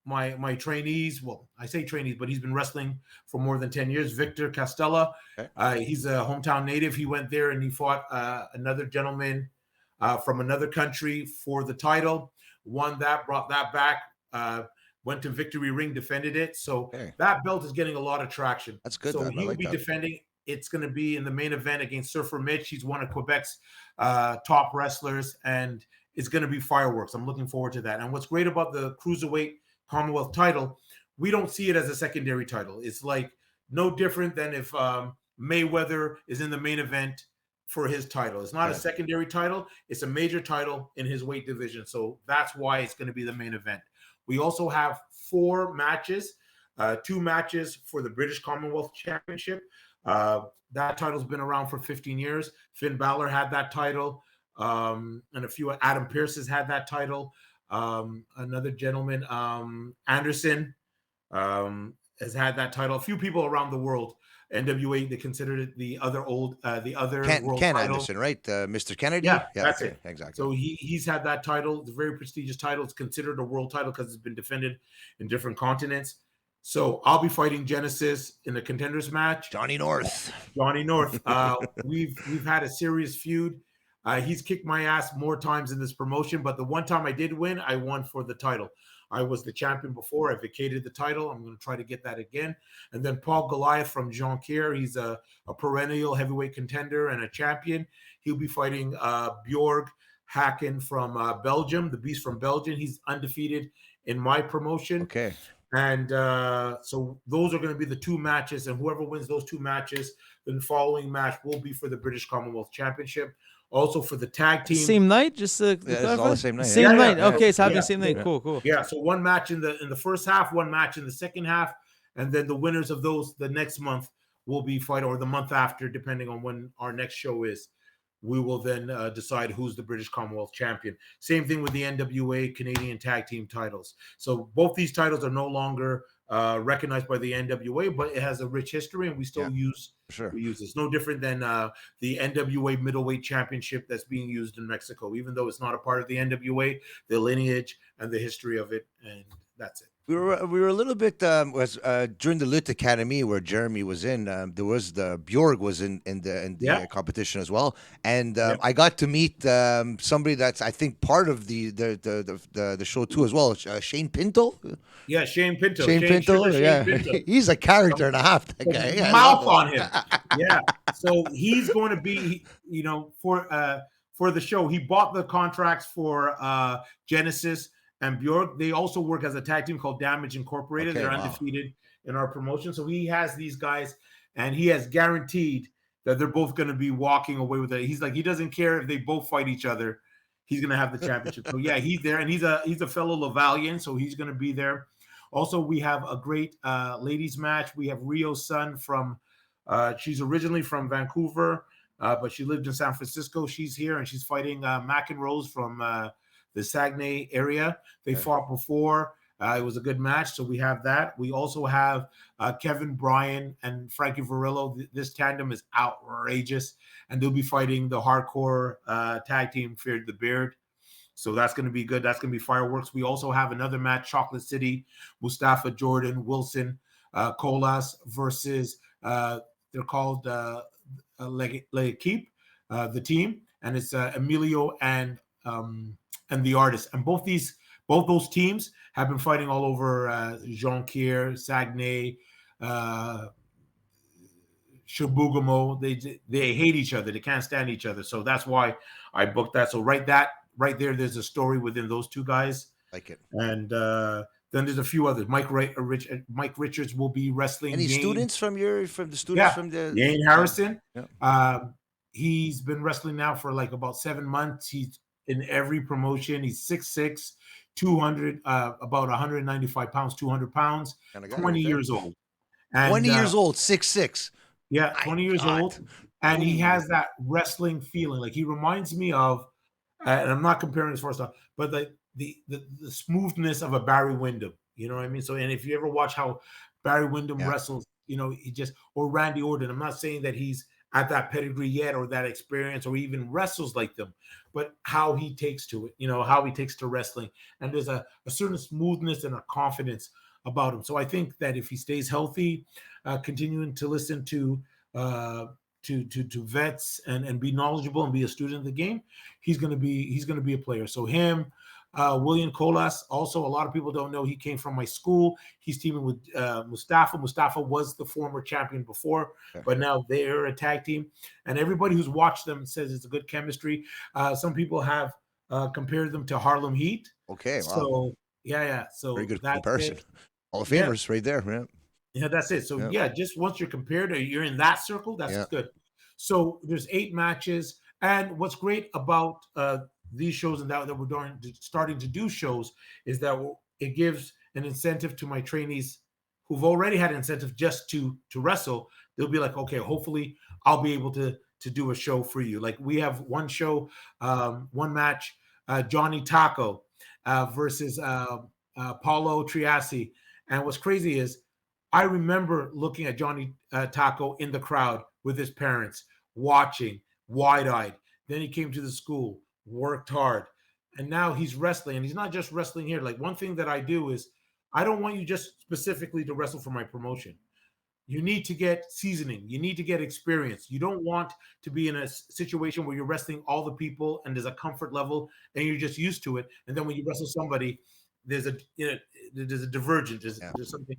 my trainees. Well, I say trainees, but he's been wrestling for more than 10 years. Victor Castella. Okay. He's a hometown native. He went there and he fought another gentleman from another country for the title. Won that, brought that back. Went to Victory Ring, defended it. So that belt is getting a lot of traction. That's good. So he'll be defending. It's going to be in the main event against Surfer Mitch. He's one of Quebec's top wrestlers, and it's going to be fireworks. I'm looking forward to that. And what's great about the Cruiserweight Commonwealth title, we don't see it as a secondary title. It's like no different than if Mayweather is in the main event for his title. It's not a secondary title. It's a major title in his weight division. So that's why it's going to be the main event. We also have 4 matches, 2 matches for the British Commonwealth Championship. That title's been around for 15 years. Finn Balor had that title, and a few. Adam Pearce has had that title. Another gentleman, Anderson, has had that title. A few people around the world. NWA, they considered it the other world Ken title. Anderson, right? Mr. Kennedy. Yeah, that's it. Exactly. So he's had that title. It's a very prestigious title. It's considered a world title because it's been defended in different continents. So I'll be fighting Genesis in the contenders match. Johnny North. We've had a serious feud. He's kicked my ass more times in this promotion, but the one time I did win, I won for the title. I was the champion before. I vacated the title. I'm going to try to get that again. And then Paul Goliath from Jonquière. He's a perennial heavyweight contender and a champion. He'll be fighting Bjorg Haken from Belgium, the Beast from Belgium. He's undefeated in my promotion. Okay. And so those are going to be the two matches, and whoever wins those two matches, then the following match will be for the British Commonwealth Championship. Also for the tag team, Same night, just to it's all the same night. Same Yeah, night. yeah. Okay, it's happening Yeah. same night. Cool. yeah. So one match in the first half, one match in the second half, and then the winners of those the next month will be fighting, or the month after, depending on when our next show is. We will then decide who's the British Commonwealth champion. Same thing with the NWA Canadian Tag Team titles. So both these titles are no longer recognized by the NWA, but it has a rich history, and we still use It's no different than the NWA Middleweight Championship that's being used in Mexico, even though it's not a part of the NWA, the lineage and the history of it, and that's it. We were a little bit during the Lut Academy where Jeremy was in. There was Bjorg was in the competition as well, and I got to meet somebody that's I think part of the show too as well. Shane Pinto. Yeah, Shane Pinto. Shane Pinto. He's a character and a half. That guy. Mouth on him. Yeah. So he's going to be, for the show. He bought the contracts for Genesis and Bjork. They also work as a tag team called Damage Incorporated. They're undefeated in our promotion. So he has these guys, and he has guaranteed that they're both going to be walking away with it. He's like, he doesn't care if they both fight each other. He's going to have the championship. So yeah, he's there, and he's a fellow Lavallian, so he's going to be there. Also, we have a great ladies match. We have Rio's son from, she's originally from Vancouver, but she lived in San Francisco. She's here, and she's fighting McEnrose from the Saguenay area. They fought before. It was a good match, so we have that. We also have Kevin Bryan and Frankie Varillo. This tandem is outrageous, and they'll be fighting the hardcore tag team Feared the Beard. So that's going to be good. That's going to be fireworks. We also have another match, Chocolate City, Mustafa Jordan, Wilson, Colas versus, they're called L'Equipe, the team, and it's Emilio and the artist. And both those teams have been fighting all over Jonquière, Saguenay, Chibougamau. They hate each other. They can't stand each other. So that's why I booked that. So right there, there's a story within those two guys. Like it. And then there's a few others. Mike Richards will be wrestling. Any students from the Yane Harrison. Yeah. He's been wrestling now for like about 7 months. He's in every promotion. He's 6'6", 200, about 195 pounds, 200 pounds, 20 years old. And, 20 years old, 6'6". Yeah, 20 years old. And he has that wrestling feeling. Like he reminds me of, and I'm not comparing his first time, but the smoothness of a Barry Windham. You know what I mean? So, and if you ever watch how Barry Windham wrestles, or Randy Orton, I'm not saying that he's at that pedigree yet or that experience or even wrestles like them, but how he takes to it, how he takes to wrestling. And there's a certain smoothness and a confidence about him. So I think that if he stays healthy, continuing to listen to vets and be knowledgeable and be a student of the game, he's going to be a player. So him, William Colas, also a lot of people don't know he came from my school. He's teaming with Mustafa. Mustafa was the former champion before, but now they're a tag team. And everybody who's watched them says it's a good chemistry. Some people have compared them to Harlem Heat. Okay, wow. So yeah. So very good comparison. All the famers right there, man. Yeah, that's it. So just once you're compared or you're in that circle, that's good. So there's 8 matches. And what's great about these shows and that we're starting to do shows is that it gives an incentive to my trainees who've already had an incentive just to wrestle. They'll be like, okay, hopefully I'll be able to do a show for you. Like we have one show, one match, Johnny Taco versus Paulo Triassi. And what's crazy is I remember looking at Johnny Taco in the crowd with his parents, watching, wide-eyed. Then he came to the school, worked hard, and now he's wrestling. And he's not just wrestling here. Like one thing that I do is I don't want you just specifically to wrestle for my promotion. You need to get seasoning. You need to get experience. You don't want to be in a situation where you're wrestling all the people and there's a comfort level and you're just used to it. And then when you wrestle somebody, there's a divergence. There's something.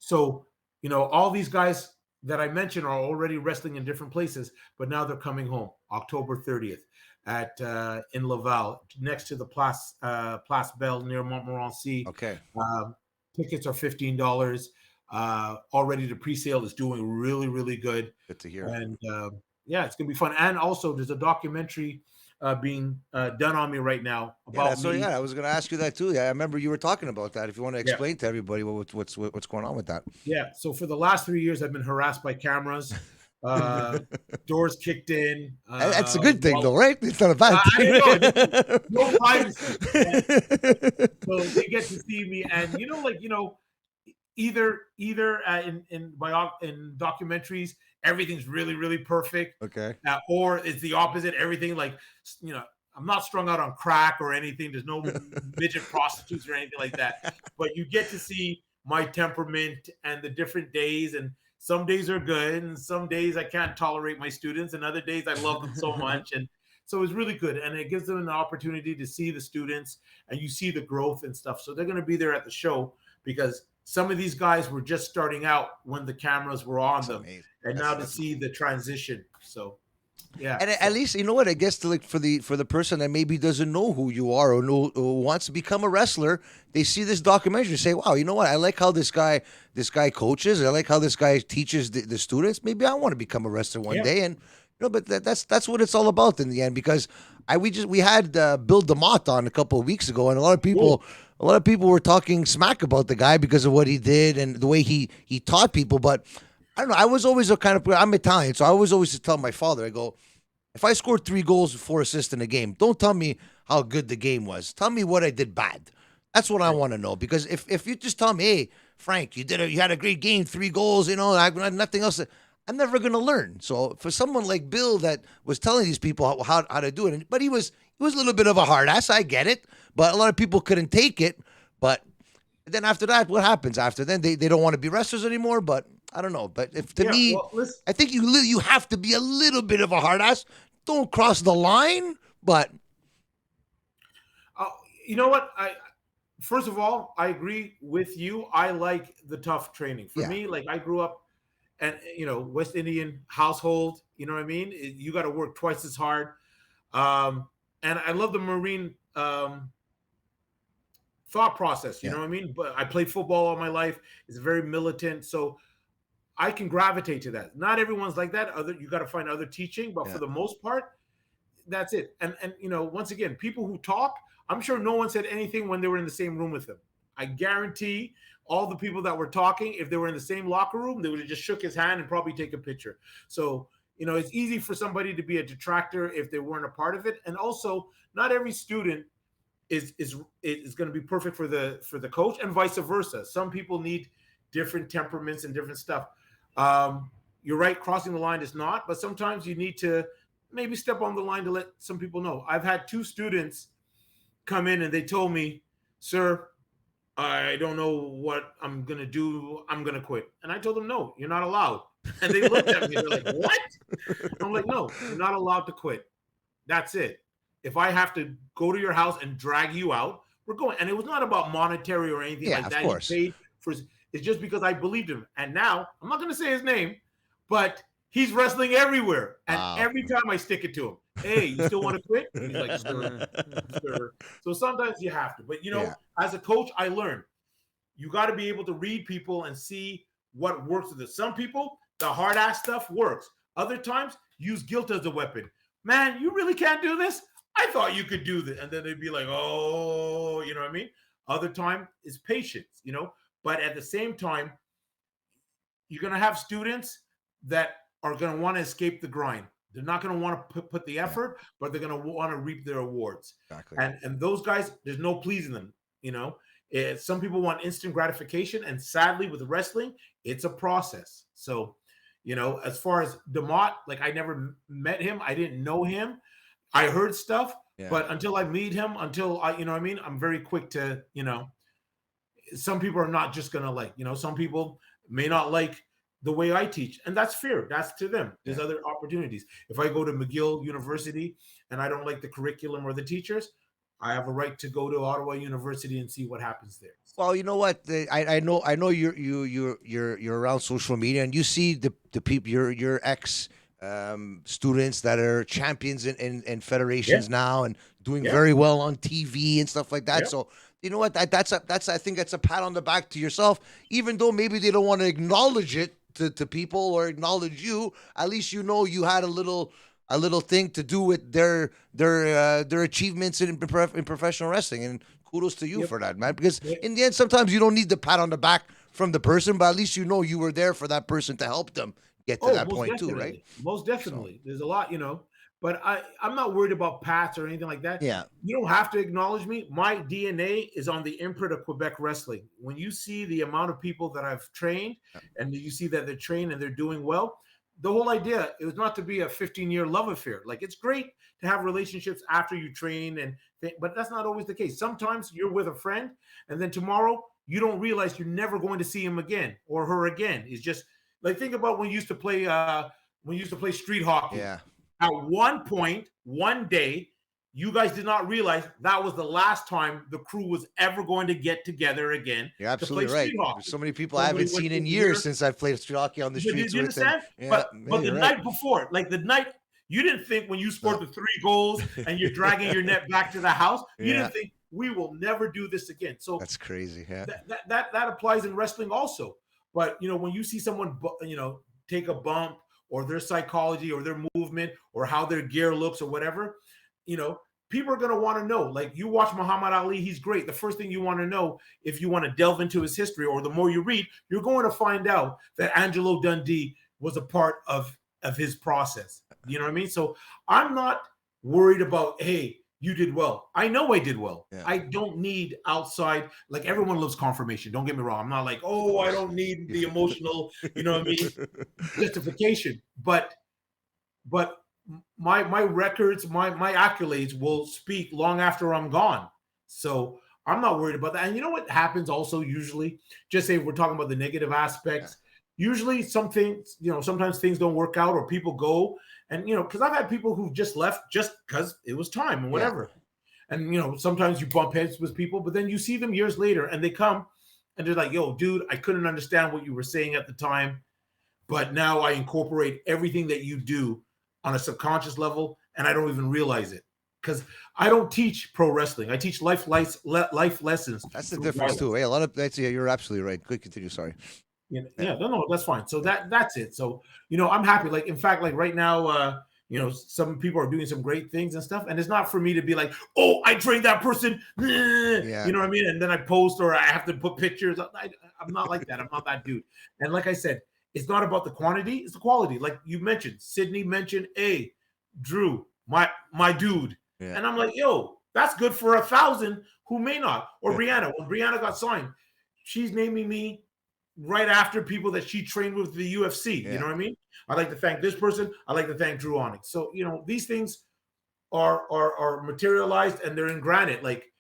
So, all these guys that I mentioned are already wrestling in different places, but now they're coming home October 30th in Laval, next to the Place Belle near Montmorency. Okay. Tickets are $15. Already the pre-sale is doing really, really good. Good to hear. And yeah, it's gonna be fun. And also, there's a documentary being done on me right now about me. I was going to ask you that too. Yeah, I remember you were talking about that. If you want to Yeah. explain to everybody what's going on with that. Yeah. So for the last 3 years, I've been harassed by cameras. Doors kicked in. That's a good thing, though, right? It's not a bad I thing. know. No privacy. So they get to see me, and either in documentaries, everything's really, really perfect. Okay. Or it's the opposite. Everything I'm not strung out on crack or anything. There's no midget prostitutes or anything like that. But you get to see my temperament and the different days. And some days are good, and some days I can't tolerate my students, and other days I love them so much. And so it's really good. And it gives them an opportunity to see the students, and you see the growth and stuff. So they're going to be there at the show, because some of these guys were just starting out when the cameras were on them. Amazing. And now to see the transition. So yeah. And at least, you know what, I guess for the person that maybe doesn't know who you are, or wants to become a wrestler, they see this documentary and say, wow, you know what, I like how this guy coaches, I like how this guy teaches the students. Maybe I want to become a wrestler one day. And but that's what it's all about in the end, because we had Bill DeMott on a couple of weeks ago, and a lot of people were talking smack about the guy because of what he did and the way he taught people. But I don't know, I was always I'm Italian, so I was always tell my father, I go, if I scored 3 goals, 4 assists in a game, don't tell me how good the game was. Tell me what I did bad. That's what I want to know. Because if you just tell me, hey, Frank, you had a great game, 3 goals, I had nothing else, I'm never going to learn. So for someone like Bill that was telling these people how to do it, but he was a little bit of a hard ass, I get it, but a lot of people couldn't take it. But then after that, what happens after then? They don't want to be wrestlers anymore. But I don't know. But I think you have to be a little bit of a hard ass. Don't cross the line. But you know what? First of all, I agree with you. I like the tough training. For me, like, I grew up and West Indian household. You know what I mean? You got to work twice as hard. And I love the Marine thought process, you know what I mean? But I played football all my life. It's very militant. So I can gravitate to that. Not everyone's like that. You got to find other teaching, but for the most part, that's it. And once again, people who talk, I'm sure no one said anything when they were in the same room with them. I guarantee all the people that were talking, if they were in the same locker room, they would have just shook his hand and probably take a picture. So, it's easy for somebody to be a detractor if they weren't a part of it. And also, not every student is going to be perfect for the coach, and vice versa. Some people need different temperaments and different stuff. You're right, crossing the line is not, but sometimes you need to maybe step on the line to let some people know. I've had 2 students come in and they told me, sir, I don't know what I'm going to do. I'm going to quit. And I told them, no, you're not allowed. And they looked at me, they're like, what? I'm like, no, you're not allowed to quit. That's it. If I have to go to your house and drag you out, we're going. And it was not about monetary or anything like that. Of course. He paid for it's just because I believed him. And now, I'm not going to say his name, but he's wrestling everywhere. And every time I stick it to him, hey, you still want to quit? And he's like, sir. So sometimes you have to. But, as a coach, I learned you got to be able to read people and see what works with it. Some people, the hard ass stuff works. Other times, use guilt as a weapon. Man, you really can't do this? I thought you could do this. And then they'd be like, oh, you know what I mean? Other time is patience, But at the same time, you're going to have students that are going to want to escape the grind. They're not going to want to put the effort, but they're going to want to reap their awards. Exactly. And those guys, there's no pleasing them, Some people want instant gratification. And sadly, with wrestling, it's a process. So, as far as DeMott, like, I never met him. I didn't know him. I heard stuff, but until I meet him, I'm very quick to, some people are not just going to like, some people may not like the way I teach, and that's fair. That's to them. There's other opportunities. If I go to McGill University and I don't like the curriculum or the teachers, I have a right to go to Ottawa University and see what happens there. Well, you know what? I know you're around social media, and you see the people, your ex students that are champions in federations now and doing very well on TV and stuff like that. So you know what? That's I think that's a pat on the back to yourself, even though maybe they don't want to acknowledge it to people or acknowledge you. At least you know you had a little thing to do with their achievements in professional wrestling, and kudos to you Yep. for that, man. Because Yep. in the end, sometimes you don't need the pat on the back from the person, but at least you know you were there for that person to help them get to Oh, that most point too, definitely. right? Most So definitely. There's a lot, but I'm not worried about pats or anything like that. yeah, You don't have to acknowledge me. My DNA is on the imprint of Quebec wrestling. When you see the amount of people that I've trained and you see that they're trained and they're doing well, the whole idea it was not to be a 15-year love affair. Like it's great to have relationships after you train but that's not always the case. Sometimes you're with a friend and then tomorrow you don't realize you're never going to see him again or her again. It's just like think about when you used to play street hockey. yeah, At one point, one day, you guys did not realize that was the last time the crew was ever going to get together again you're to play absolutely right. street hockey. There's so many people I Somebody haven't went seen to in here. years since I've played street hockey on the Do streets you with them. understand? Yeah, But the you're night right. before, like the night, you didn't think when you scored the 3 goals and you're dragging your net back to the house, you Yeah. didn't think we will never do this again. So That's crazy. Yeah. that applies in wrestling also. But when you see someone take a bump or their psychology or their movement or how their gear looks or whatever, people are going to want to know. Like you watch Muhammad Ali, he's great. The first thing you want to know, if you want to delve into his history or the more you read, you're going to find out that Angelo Dundee was a part of his process. You know what I mean? So I'm not worried about, hey, you did well. I know I did well. Yeah. I don't need outside, like everyone loves confirmation. Don't get me wrong. I'm not like, oh, I don't need the emotional, justification. But my records, my accolades will speak long after I'm gone. So I'm not worried about that. And you know what happens also usually? Just say we're talking about the negative aspects. Usually sometimes things don't work out or people go and, because I've had people who just left just because it was time and whatever. Yeah. And, sometimes you bump heads with people, but then you see them years later and they come and they're like, yo, dude, I couldn't understand what you were saying at the time, but now I incorporate everything that you do on a subconscious level and I don't even realize it. Because I don't teach pro wrestling. I teach life lessons. That's the difference too. Hey, a lot of that's you're absolutely right. Good, continue. Sorry. Yeah, no, that's fine. So that's it. So I'm happy. Like in fact, like right now, some people are doing some great things and stuff, and it's not for me to be like, oh, I trained that person. Yeah. You know what I mean? And then I post or I have to put pictures. I'm not like that. I'm not that dude. And like I said, it's not about the quantity; it's the quality. Like you mentioned, Sydney mentioned, hey, Drew, my dude. Yeah. And I'm like, yo, that's good for 1,000 who may not. Or Brianna, when Brianna got signed, she's naming me right after people that she trained with the UFC. Yeah. You know what I mean? I'd like to thank this person. I'd like to thank Dru Onyx. So, these things are materialized and they're in granite. Like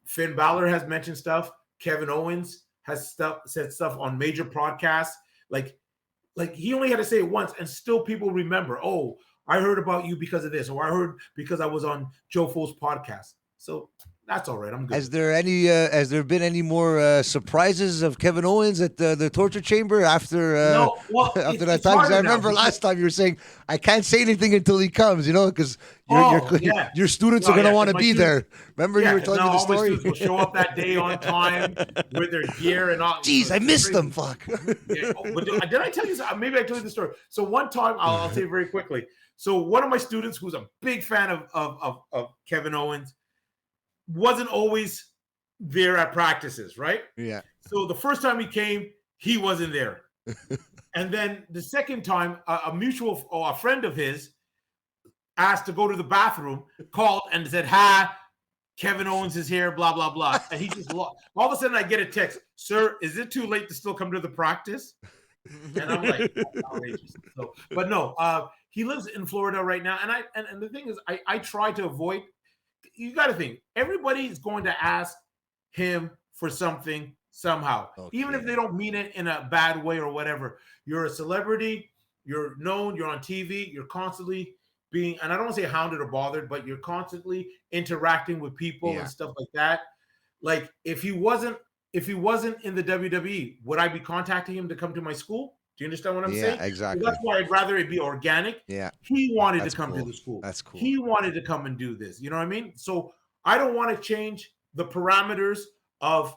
Finn Balor has mentioned stuff. Kevin Owens has said stuff on major podcasts. Like he only had to say it once and still people remember, oh, I heard about you because of this, or I heard because I was on Jofo's podcast. So that's all right. I'm good. Has there been any more surprises of Kevin Owens at the torture chamber after after that time? Because I remember last time you were saying I can't say anything until he comes, because your students are going to want to be there. Remember you were telling me the story? All my students will show up that day on time with their gear and all. Jeez, I missed them. Fuck. Yeah. But did I tell you? Maybe I told you the story. So one time, I'll say very quickly. So one of my students, who's a big fan of Kevin Owens, wasn't always there at practices, right? Yeah. So the first time he came, he wasn't there. And then the second time, a friend of his asked to go to the bathroom, called and said, hi, Kevin Owens is here, blah, blah, blah. And he just all of a sudden I get a text, sir, is it too late to still come to the practice? And I'm like, that's outrageous. So, but no, he lives in Florida right now. And the thing is, I try to avoid. You got to think, everybody's going to ask him for something somehow, even if they don't mean it in a bad way or whatever. You're a celebrity, you're known, you're on TV, you're constantly being, and I don't want to say hounded or bothered, but you're constantly interacting with people and stuff like that. Like if he wasn't in the WWE, would I be contacting him to come to my school? Do you understand what I'm saying? Yeah, exactly. So that's why I'd rather it be organic. Yeah. He wanted to come to the school. That's cool. He wanted to come and do this. You know what I mean? So I don't want to change the parameters of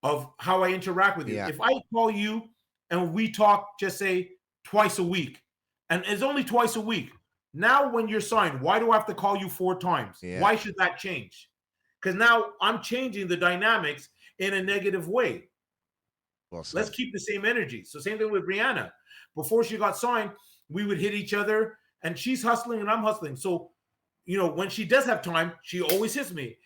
how I interact with you. Yeah. If I call you and we talk, just say twice a week, and it's only twice a week. Now, when you're signed, why do I have to call you 4 times? Yeah. Why should that change? Because now I'm changing the dynamics in a negative way. Well said. Let's keep the same energy. So same thing with Brianna. Before she got signed, we would hit each other, and she's hustling and I'm hustling. So, when she does have time, she always hits me.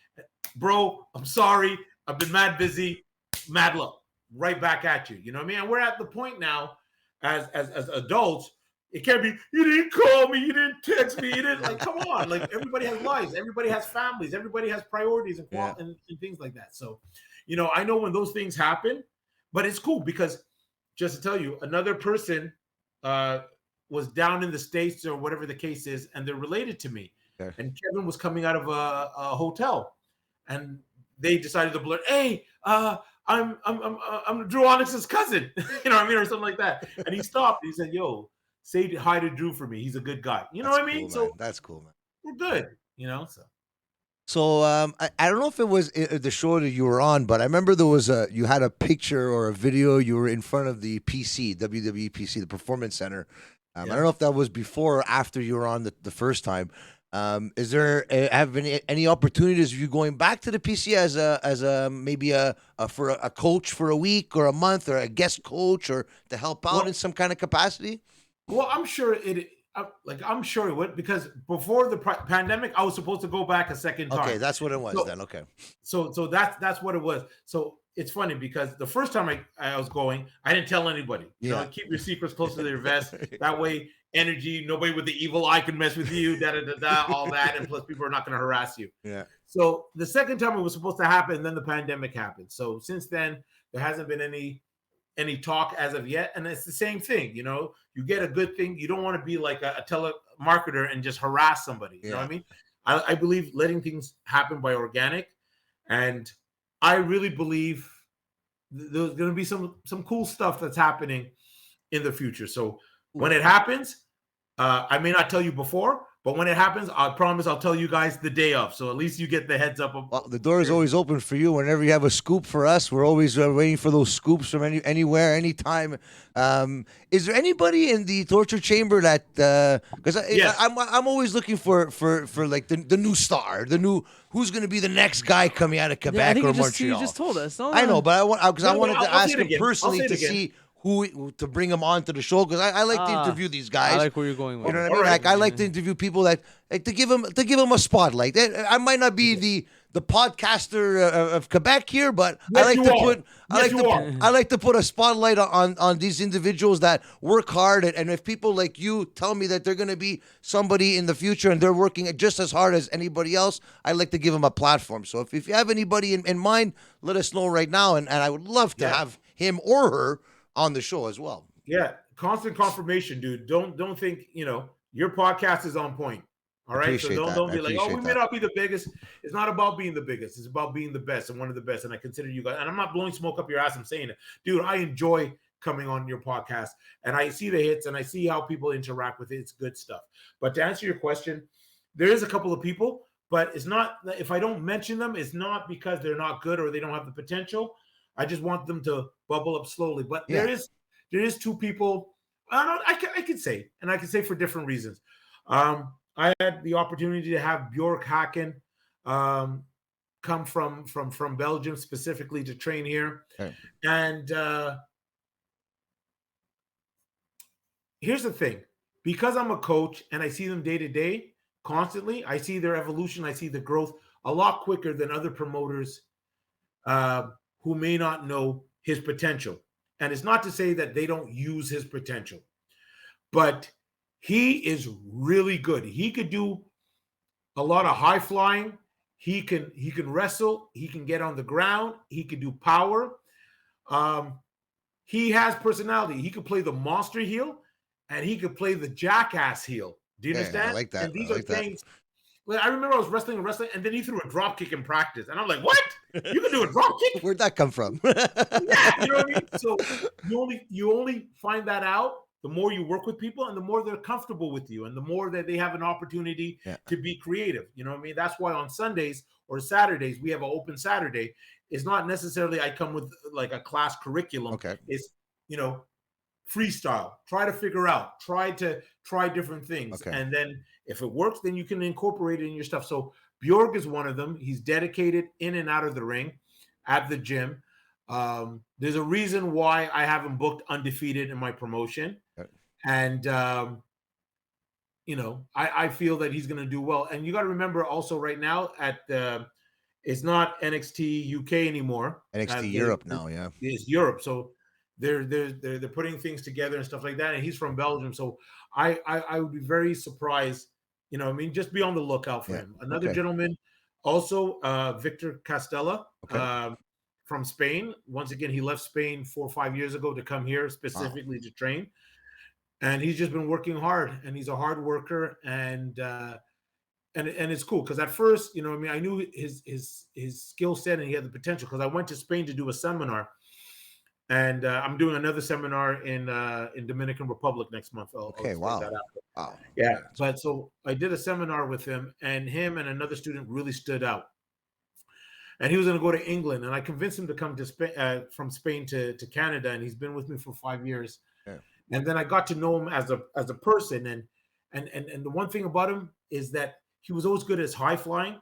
Bro, I'm sorry. I've been mad busy. Mad love. Right back at you. You know what I mean? And we're at the point now as adults, it can't be, you didn't call me, you didn't text me, you didn't, like, come on. Like, everybody has lives, everybody has families, everybody has priorities and, and things like that. So, I know when those things happen, but it's cool because, just to tell you, another person was down in the States or whatever the case is, and they're related to me. Okay. And Kevin was coming out of a hotel, and they decided to blurt, "Hey, I'm Dru Onyx's cousin," you know what I mean, or something like that. And he stopped. And he said, "Yo, say hi to Dru for me. He's a good guy." You know what I mean? Cool, so that's cool, man. We're good. So I don't know if it was the show that you were on, but I remember there was you had a picture or a video. You were in front of the PC, WWE PC, the Performance Center. I don't know if that was before or after you were on the first time. Is there have been any opportunities of you going back to the PC as a maybe for a coach for a week or a month or a guest coach or to help out in some kind of capacity? Well, I'm sure I'm sure it would, because before the pandemic, I was supposed to go back a second time. Okay, that's what it was then. Okay. So that's what it was. So it's funny because the first time I was going, I didn't tell anybody. Keep your secrets close to their vest. That way, energy, nobody with the evil eye can mess with you, all that. And plus, people are not going to harass you. Yeah. So the second time it was supposed to happen, and then the pandemic happened. So since then, there hasn't been any talk as of yet. And it's the same thing. You get a good thing. You don't want to be like a telemarketer and just harass somebody. You know what I mean? I believe letting things happen by organic. And I really believe there's going to be some cool stuff that's happening in the future. So when it happens, I may not tell you before, but when it happens, I promise I'll tell you guys the day of. So at least you get the heads up. Well, the door is always open for you. Whenever you have a scoop for us, we're always waiting for those scoops from anywhere, anytime. Is there anybody in the torture chamber that? Because I'm always looking for like the new star, the new who's going to be the next guy coming out of Quebec or Montreal. You just told us. I know, but I wanted to ask him personally to see who to bring them on to the show, because I like to interview these guys. I like where you're going with. You know what I mean? Like I like to interview people that to give them a spotlight. I might not be the podcaster of Quebec here, but I like to put a spotlight on these individuals that work hard, and if people like you tell me that they're going to be somebody in the future and they're working just as hard as anybody else, I like to give them a platform. So if you have anybody in mind, let us know right now, and I would love to have him or her on the show as well. Yeah, constant confirmation, dude. Don't think, your podcast is on point. All right. So don't be like, oh, we may not be the biggest. It's not about being the biggest. It's about being the best and one of the best. And I consider you guys, and I'm not blowing smoke up your ass. I'm saying it. Dude, I enjoy coming on your podcast, and I see the hits and I see how people interact with it. It's good stuff. But to answer your question, there is a couple of people, but it's not, if I don't mention them, it's not because they're not good or they don't have the potential. I just want them to bubble up slowly. But there is 2 people. I could say, and I can say for different reasons. I had the opportunity to have Bjork Haken come from Belgium specifically to train here. Okay. And here's the thing. Because I'm a coach and I see them day to day, constantly, I see their evolution. I see the growth a lot quicker than other promoters who may not know his potential. And it's not to say that they don't use his potential, but he is really good. He could do a lot of high flying. He can wrestle. He can get on the ground. He can do power. He has personality. He could play the monster heel, and he could play the jackass heel. Do you understand? I like that. And these are things. I remember I was wrestling, and then he threw a drop kick in practice, and I'm like, "What? You can do a drop kick? Where'd that come from?" Yeah, you know what I mean. So you only find that out the more you work with people, and the more they're comfortable with you, and the more that they have an opportunity to be creative. You know what I mean? That's why on Sundays or Saturdays we have an open Saturday. it's not necessarily I come with like a class curriculum. Okay. It's, freestyle. Try to figure out. Try different things. Okay. And then if it works, then you can incorporate it in your stuff. So Bjorg is one of them. He's dedicated in and out of the ring, at the gym. There's a reason why I have him booked undefeated in my promotion. Okay. And I feel that he's going to do well. And you got to remember also right now it's not NXT UK anymore. NXT Europe now, yeah. It's Europe. So they're putting things together and stuff like that. And he's from Belgium. So I would be very surprised, just be on the lookout for him. Another gentleman, also Victor Castella, from Spain. Once again, he left Spain 4 or 5 years ago to come here specifically to train. And he's just been working hard, and he's a hard worker, and it's cool because at first, I knew his skill set and he had the potential because I went to Spain to do a seminar, and I'm doing another seminar in Dominican Republic next month. I'll wow. Wow. Yeah, but so I did a seminar with him, and another student really stood out. And he was going to go to England, and I convinced him to come to Spain, from Spain to Canada, and he's been with me for 5 years. Yeah. And then I got to know him as a person, and the one thing about him is that he was always good at his high flying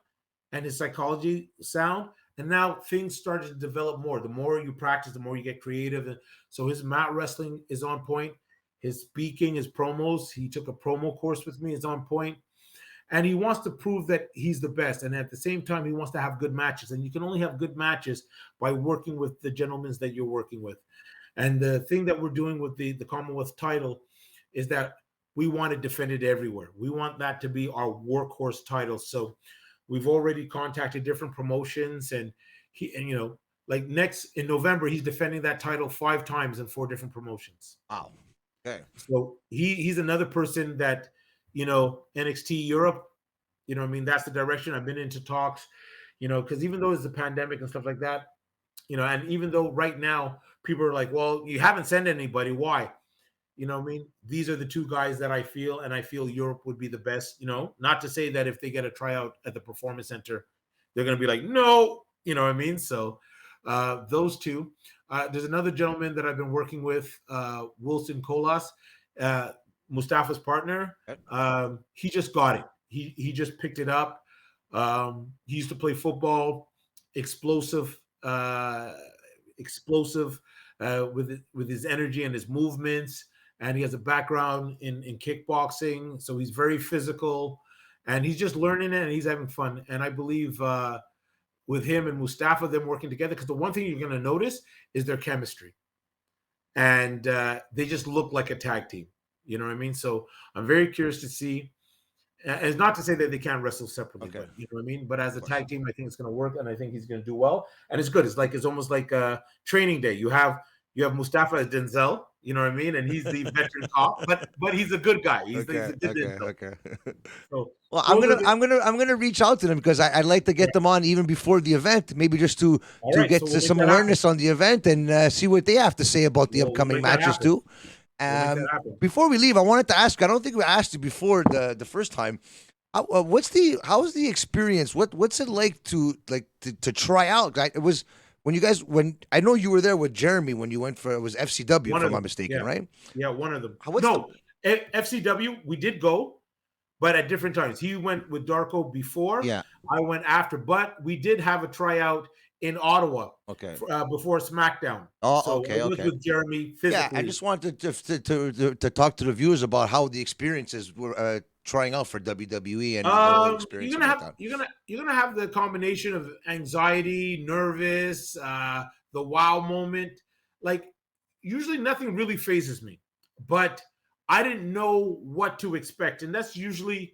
and his psychology sound. And now things started to develop more. The more you practice, the more you get creative. And so his mat wrestling is on point. His speaking, his promos, he took a promo course with me, is on point. And he wants to prove that he's the best. And at the same time, he wants to have good matches. And you can only have good matches by working with the gentlemen that you're working with. And the thing that we're doing with the Commonwealth title is that we want to defend it everywhere. We want that to be our workhorse title. So we've already contacted different promotions, and like next in November, he's defending that title 5 times in 4 different promotions. Wow. Okay. So he's another person that, NXT Europe, that's the direction. I've been into talks, because even though it's a pandemic and stuff like that, and even though right now people are like, well, you haven't sent anybody. Why? These are the 2 guys that I feel Europe would be the best, not to say that if they get a tryout at the Performance Center, they're going to be like, no, So those 2. There's another gentleman that I've been working with, Wilson Colas, Mustafa's partner. He just got it. He just picked it up. He used to play football, explosive with his energy and his movements, and he has a background in kickboxing, so he's very physical, and he's just learning it and he's having fun. And I believe with him and Mustafa, them working together, because the one thing you're going to notice is their chemistry, and they just look like a tag team. You know what I mean? So I'm very curious to see. And it's not to say that they can't wrestle separately, but you know what I mean? But as a tag team, I think it's going to work, and I think he's going to do well. And it's good. It's almost like a training day. You have Mustafa as Denzel, you know what I mean? And he's the veteran cop, but he's a good guy. He's a good Denzel. Okay. So, well, I'm gonna reach out to them because I'd like to get them on even before the event, maybe just to get some awareness on the event and see what they have to say about the upcoming matches too. Before we leave, I wanted to ask. I don't think we asked you before the first time. How's the experience? What's it like to try out? It was when I know you were there with Jeremy when you went for it was FCW, if I'm not mistaken, right? Yeah, one of them. FCW we did go, but at different times. He went with Darko before. Yeah, I went after, but we did have a tryout in Ottawa. Okay. Before SmackDown. Oh, so okay. It was with Jeremy physically. Yeah, I just wanted to talk to the viewers about how the experiences were trying out for WWE and the experience. You're gonna have the combination of anxiety, nervous, the wow moment. Like usually nothing really phases me, but I didn't know what to expect, and that's usually,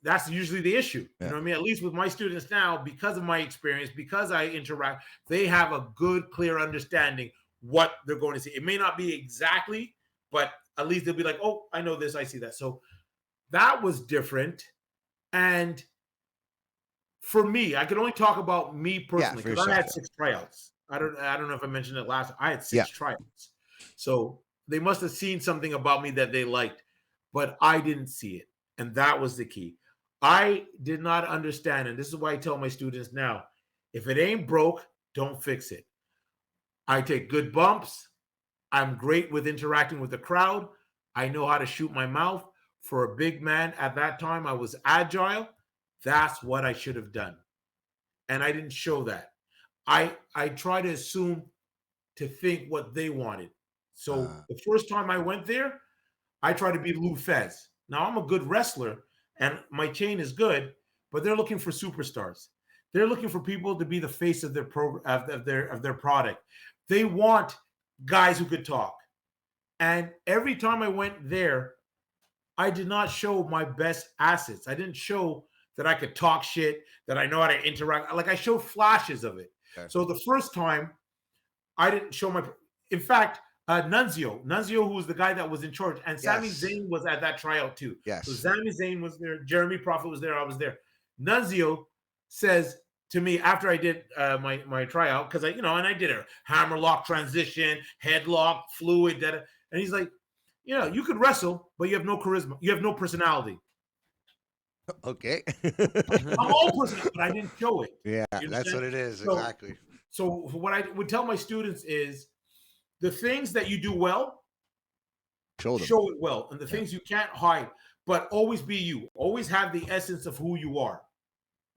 that's usually the issue. You know what I mean? At least with my students now, because of my experience, because I interact, they have a good, clear understanding what they're going to see. It may not be exactly, but at least they'll be like, oh, I know this, I see that. So that was different. And for me, I can only talk about me personally because I had 6 tryouts. I don't know if I mentioned it last. I had 6 tryouts. So they must have seen something about me that they liked, but I didn't see it. And that was the key. I did not understand, and this is why I tell my students now, If it ain't broke, don't fix it. I take good bumps. I'm great with interacting with the crowd. I know how to shoot my mouth. For a big man at that time, I was agile. That's what I should have done. And I didn't show that. I try to assume to think what they wanted. So the first time I went there, I tried to be Lou Fez. Now I'm a good wrestler and my chain is good, but they're looking for superstars. They're looking for people to be the face of their of their product. They want guys who could talk. And every time I went there, I did not show my best assets. I didn't show that I could talk shit, that I know how to interact. Like I showed flashes of it. Okay. So the first time I didn't show my, in fact, Nunzio, who was the guy that was in charge, and Sami Zayn was at that tryout too. Yes. So Sami Zayn was there, Jeremy Prophet was there, I was there. Nunzio says to me after I did my tryout, because and I did a hammerlock transition, headlock, fluid, and he's like, you could wrestle, but you have no charisma, you have no personality. Okay. I'm all personality, but I didn't show it. Yeah, that's what it is. So, exactly. So what I would tell my students is the things that you do well, show it well. And the things you can't hide, but always be you. Always have the essence of who you are.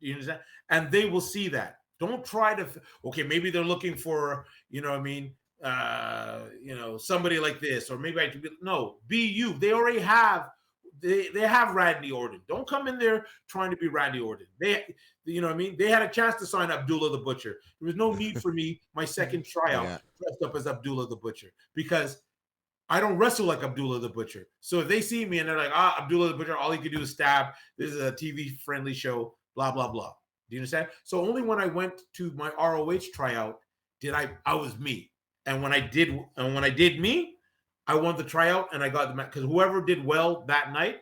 You understand? And they will see that. Don't try to, maybe they're looking for, somebody like this, or maybe I could be, no, be you. They already have, they have Randy Orton. Don't come in there trying to be Randy Orton. They had a chance to sign Abdullah the Butcher. There was no need for me, my second tryout, dressed up as Abdullah the Butcher, because I don't wrestle like Abdullah the Butcher. So if they see me and they're like, Abdullah the Butcher, all he can do is stab. This is a TV-friendly show, blah, blah, blah. Do you understand? So only when I went to my ROH tryout did I was me. And when I did me, I won the tryout and I got the match, because whoever did well that night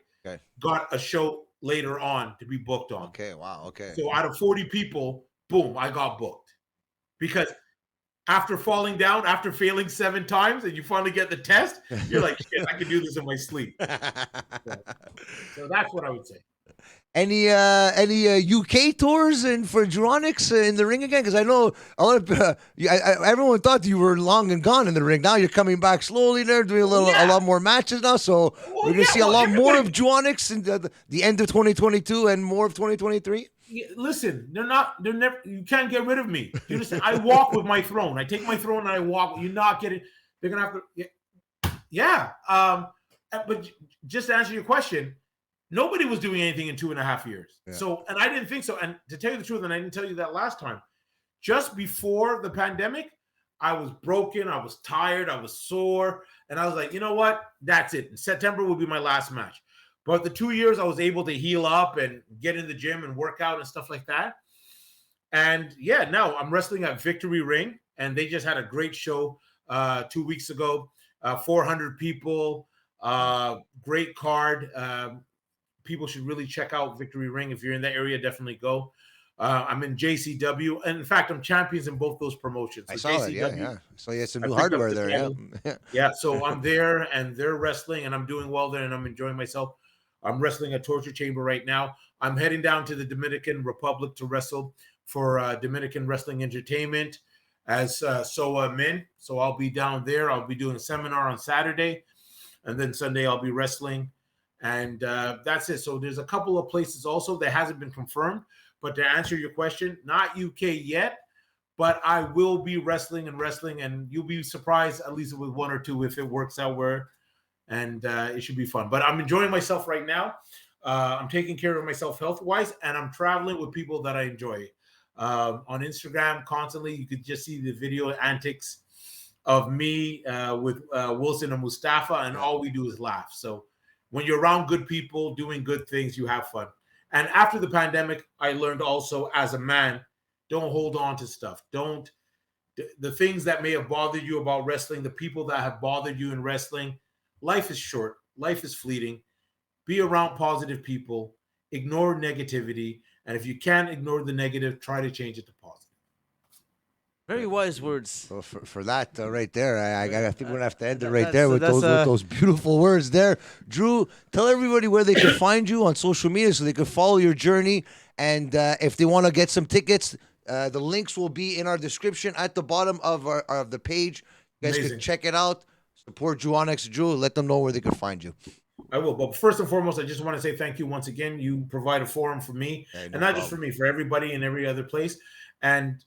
got a show later on to be booked on. Okay, wow, okay. So out of 40 people, boom, I got booked. Because after falling down, after failing 7 times, and you finally get the test, you're like, shit, I can do this in my sleep. So that's what I would say. Any UK tours and for Dru Onyx in the ring again? Because I know a lot of everyone thought you were long and gone in the ring. Now you're coming back slowly. There doing a lot more matches now. So we're gonna see a lot more of Dru Onyx in the end of 2022 and more of 2023. Listen, they're never. You can't get rid of me. You understand? I walk with my throne. I take my throne and I walk. You're not getting. They're gonna have to. Yeah. But just to answer your question. Nobody was doing anything in 2.5 years. Yeah. So, and I didn't think so. And to tell you the truth, and I didn't tell you that last time, just before the pandemic, I was broken. I was tired. I was sore. And I was like, you know what? That's it. In September will be my last match. But the 2 years I was able to heal up and get in the gym and work out and stuff like that. And now I'm wrestling at Victory Ring. And they just had a great show 2 weeks ago. 400 people, great card. People should really check out Victory Ring. If you're in that area, definitely go. I'm in JCW. And in fact, I'm champions in both those promotions. So I saw JCW, yeah. So you had some new hardware there, yeah. So I'm there and they're wrestling and I'm doing well there and I'm enjoying myself. I'm wrestling at Torture Chamber right now. I'm heading down to the Dominican Republic to wrestle for Dominican Wrestling Entertainment as Soa Min. So I'll be down there. I'll be doing a seminar on Saturday. And then Sunday I'll be wrestling. And that's it. So there's a couple of places also that hasn't been confirmed. But to answer your question, not UK yet, but I will be wrestling, and you'll be surprised at least with 1 or 2 if it works out and it should be fun. But I'm enjoying myself right now. I'm taking care of myself health-wise, and I'm traveling with people that I enjoy. On Instagram, constantly, you could just see the video antics of me with Wilson and Mustafa, and all we do is laugh. So when you're around good people doing good things, you have fun. And after the pandemic, I learned also as a man, don't hold on to stuff. The things that may have bothered you about wrestling, the people that have bothered you in wrestling, life is short. Life is fleeting. Be around positive people. Ignore negativity. And if you can't ignore the negative, try to change it to positive. Very wise words. Well, for that right there, I think we're going to have to end it right there with those beautiful words there. Dru, tell everybody where they can find you on social media so they can follow your journey. And if they want to get some tickets, The links will be in our description at the bottom of the page. You guys Amazing. can check it out. Support Dru Onyx. Drew, let them know where they can find you. I will. But first and foremost, I just want to say thank you once again. You provide a forum for me, Hey, no and not problem. just for me, for everybody in every other place. And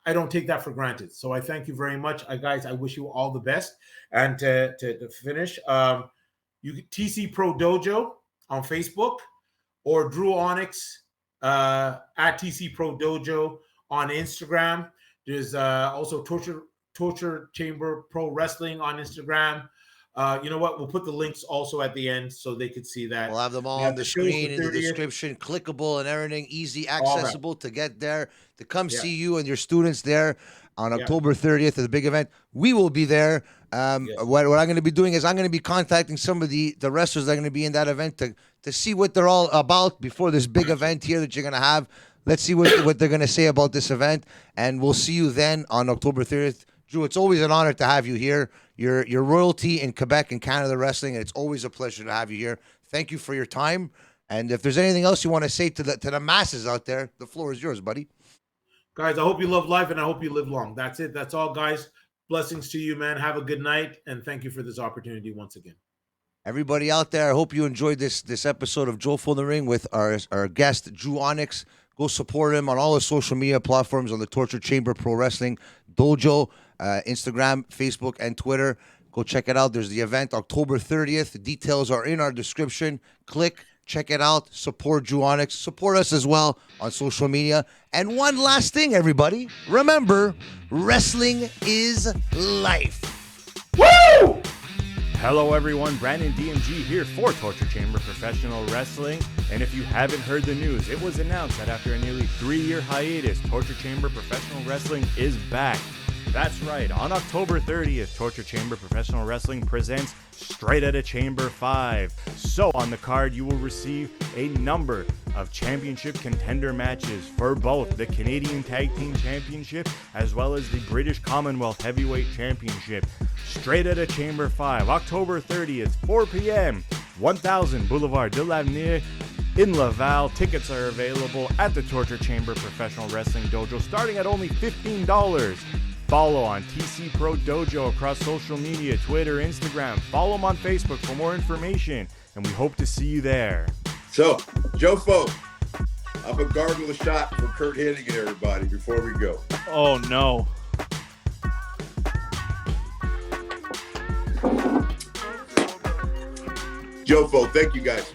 I don't take that for granted. So I thank you very much. Guys, I wish you all the best. And to finish, you can TC Pro Dojo on Facebook or Dru Onyx at TC Pro Dojo on Instagram. There's also Torture Chamber Pro Wrestling on Instagram. You know what? We'll put the links also at the end so they could see that. We'll have them all We on have the the shows screen, for in the 30th. description, clickable and everything, easy, All that. accessible to get there, to come Yeah. see you and your students there on Yeah. October 30th at the big event. We will be there. Yes. What I'm going to be doing is I'm going to be contacting some of the wrestlers that are going to be in that event to see what they're all about before this big event here that you're going to have. Let's see what they're going to say about this event, and we'll see you then on October 30th. Drew, it's always an honor to have you here. You're royalty in Quebec and Canada wrestling, and it's always a pleasure to have you here. Thank you for your time. And if there's anything else you want to say to the masses out there, the floor is yours, buddy. Guys, I hope you love life and I hope you live long. That's it. That's all, guys. Blessings to you, man. Have a good night, and thank you for this opportunity once again. Everybody out there, I hope you enjoyed this episode of Jofo in the Ring with our guest, Dru Onyx. Go support him on all his social media platforms on the Torture Chamber Pro Wrestling Dojo, Instagram, Facebook, and Twitter. Go check it out. There's the event October 30th. The details are in our description. Click, check it out. Support Dru Onyx. Support us as well on social media. And one last thing, everybody. Remember, wrestling is life. Woo! Hello everyone, Brandon DMG here for Torture Chamber Professional Wrestling. And if you haven't heard the news, it was announced that after a nearly 3-year hiatus, Torture Chamber Professional Wrestling is back. That's right, on October 30th, Torture Chamber Professional Wrestling presents Straight Outta Chamber 5. So on the card, you will receive a number of championship contender matches for both the Canadian Tag Team Championship as well as the British Commonwealth Heavyweight Championship. Straight Outta Chamber 5, October 30th, 4 p.m., 1000 Boulevard de l'Avenir in Laval. Tickets are available at the Torture Chamber Professional Wrestling Dojo, starting at only $15. Follow on TC Pro Dojo across social media, Twitter, Instagram. Follow them on Facebook for more information, and we hope to see you there. So, Jofo, up a gargle shot for Kurt Hennigan, everybody, before we go. Oh no. Jofo, thank you guys.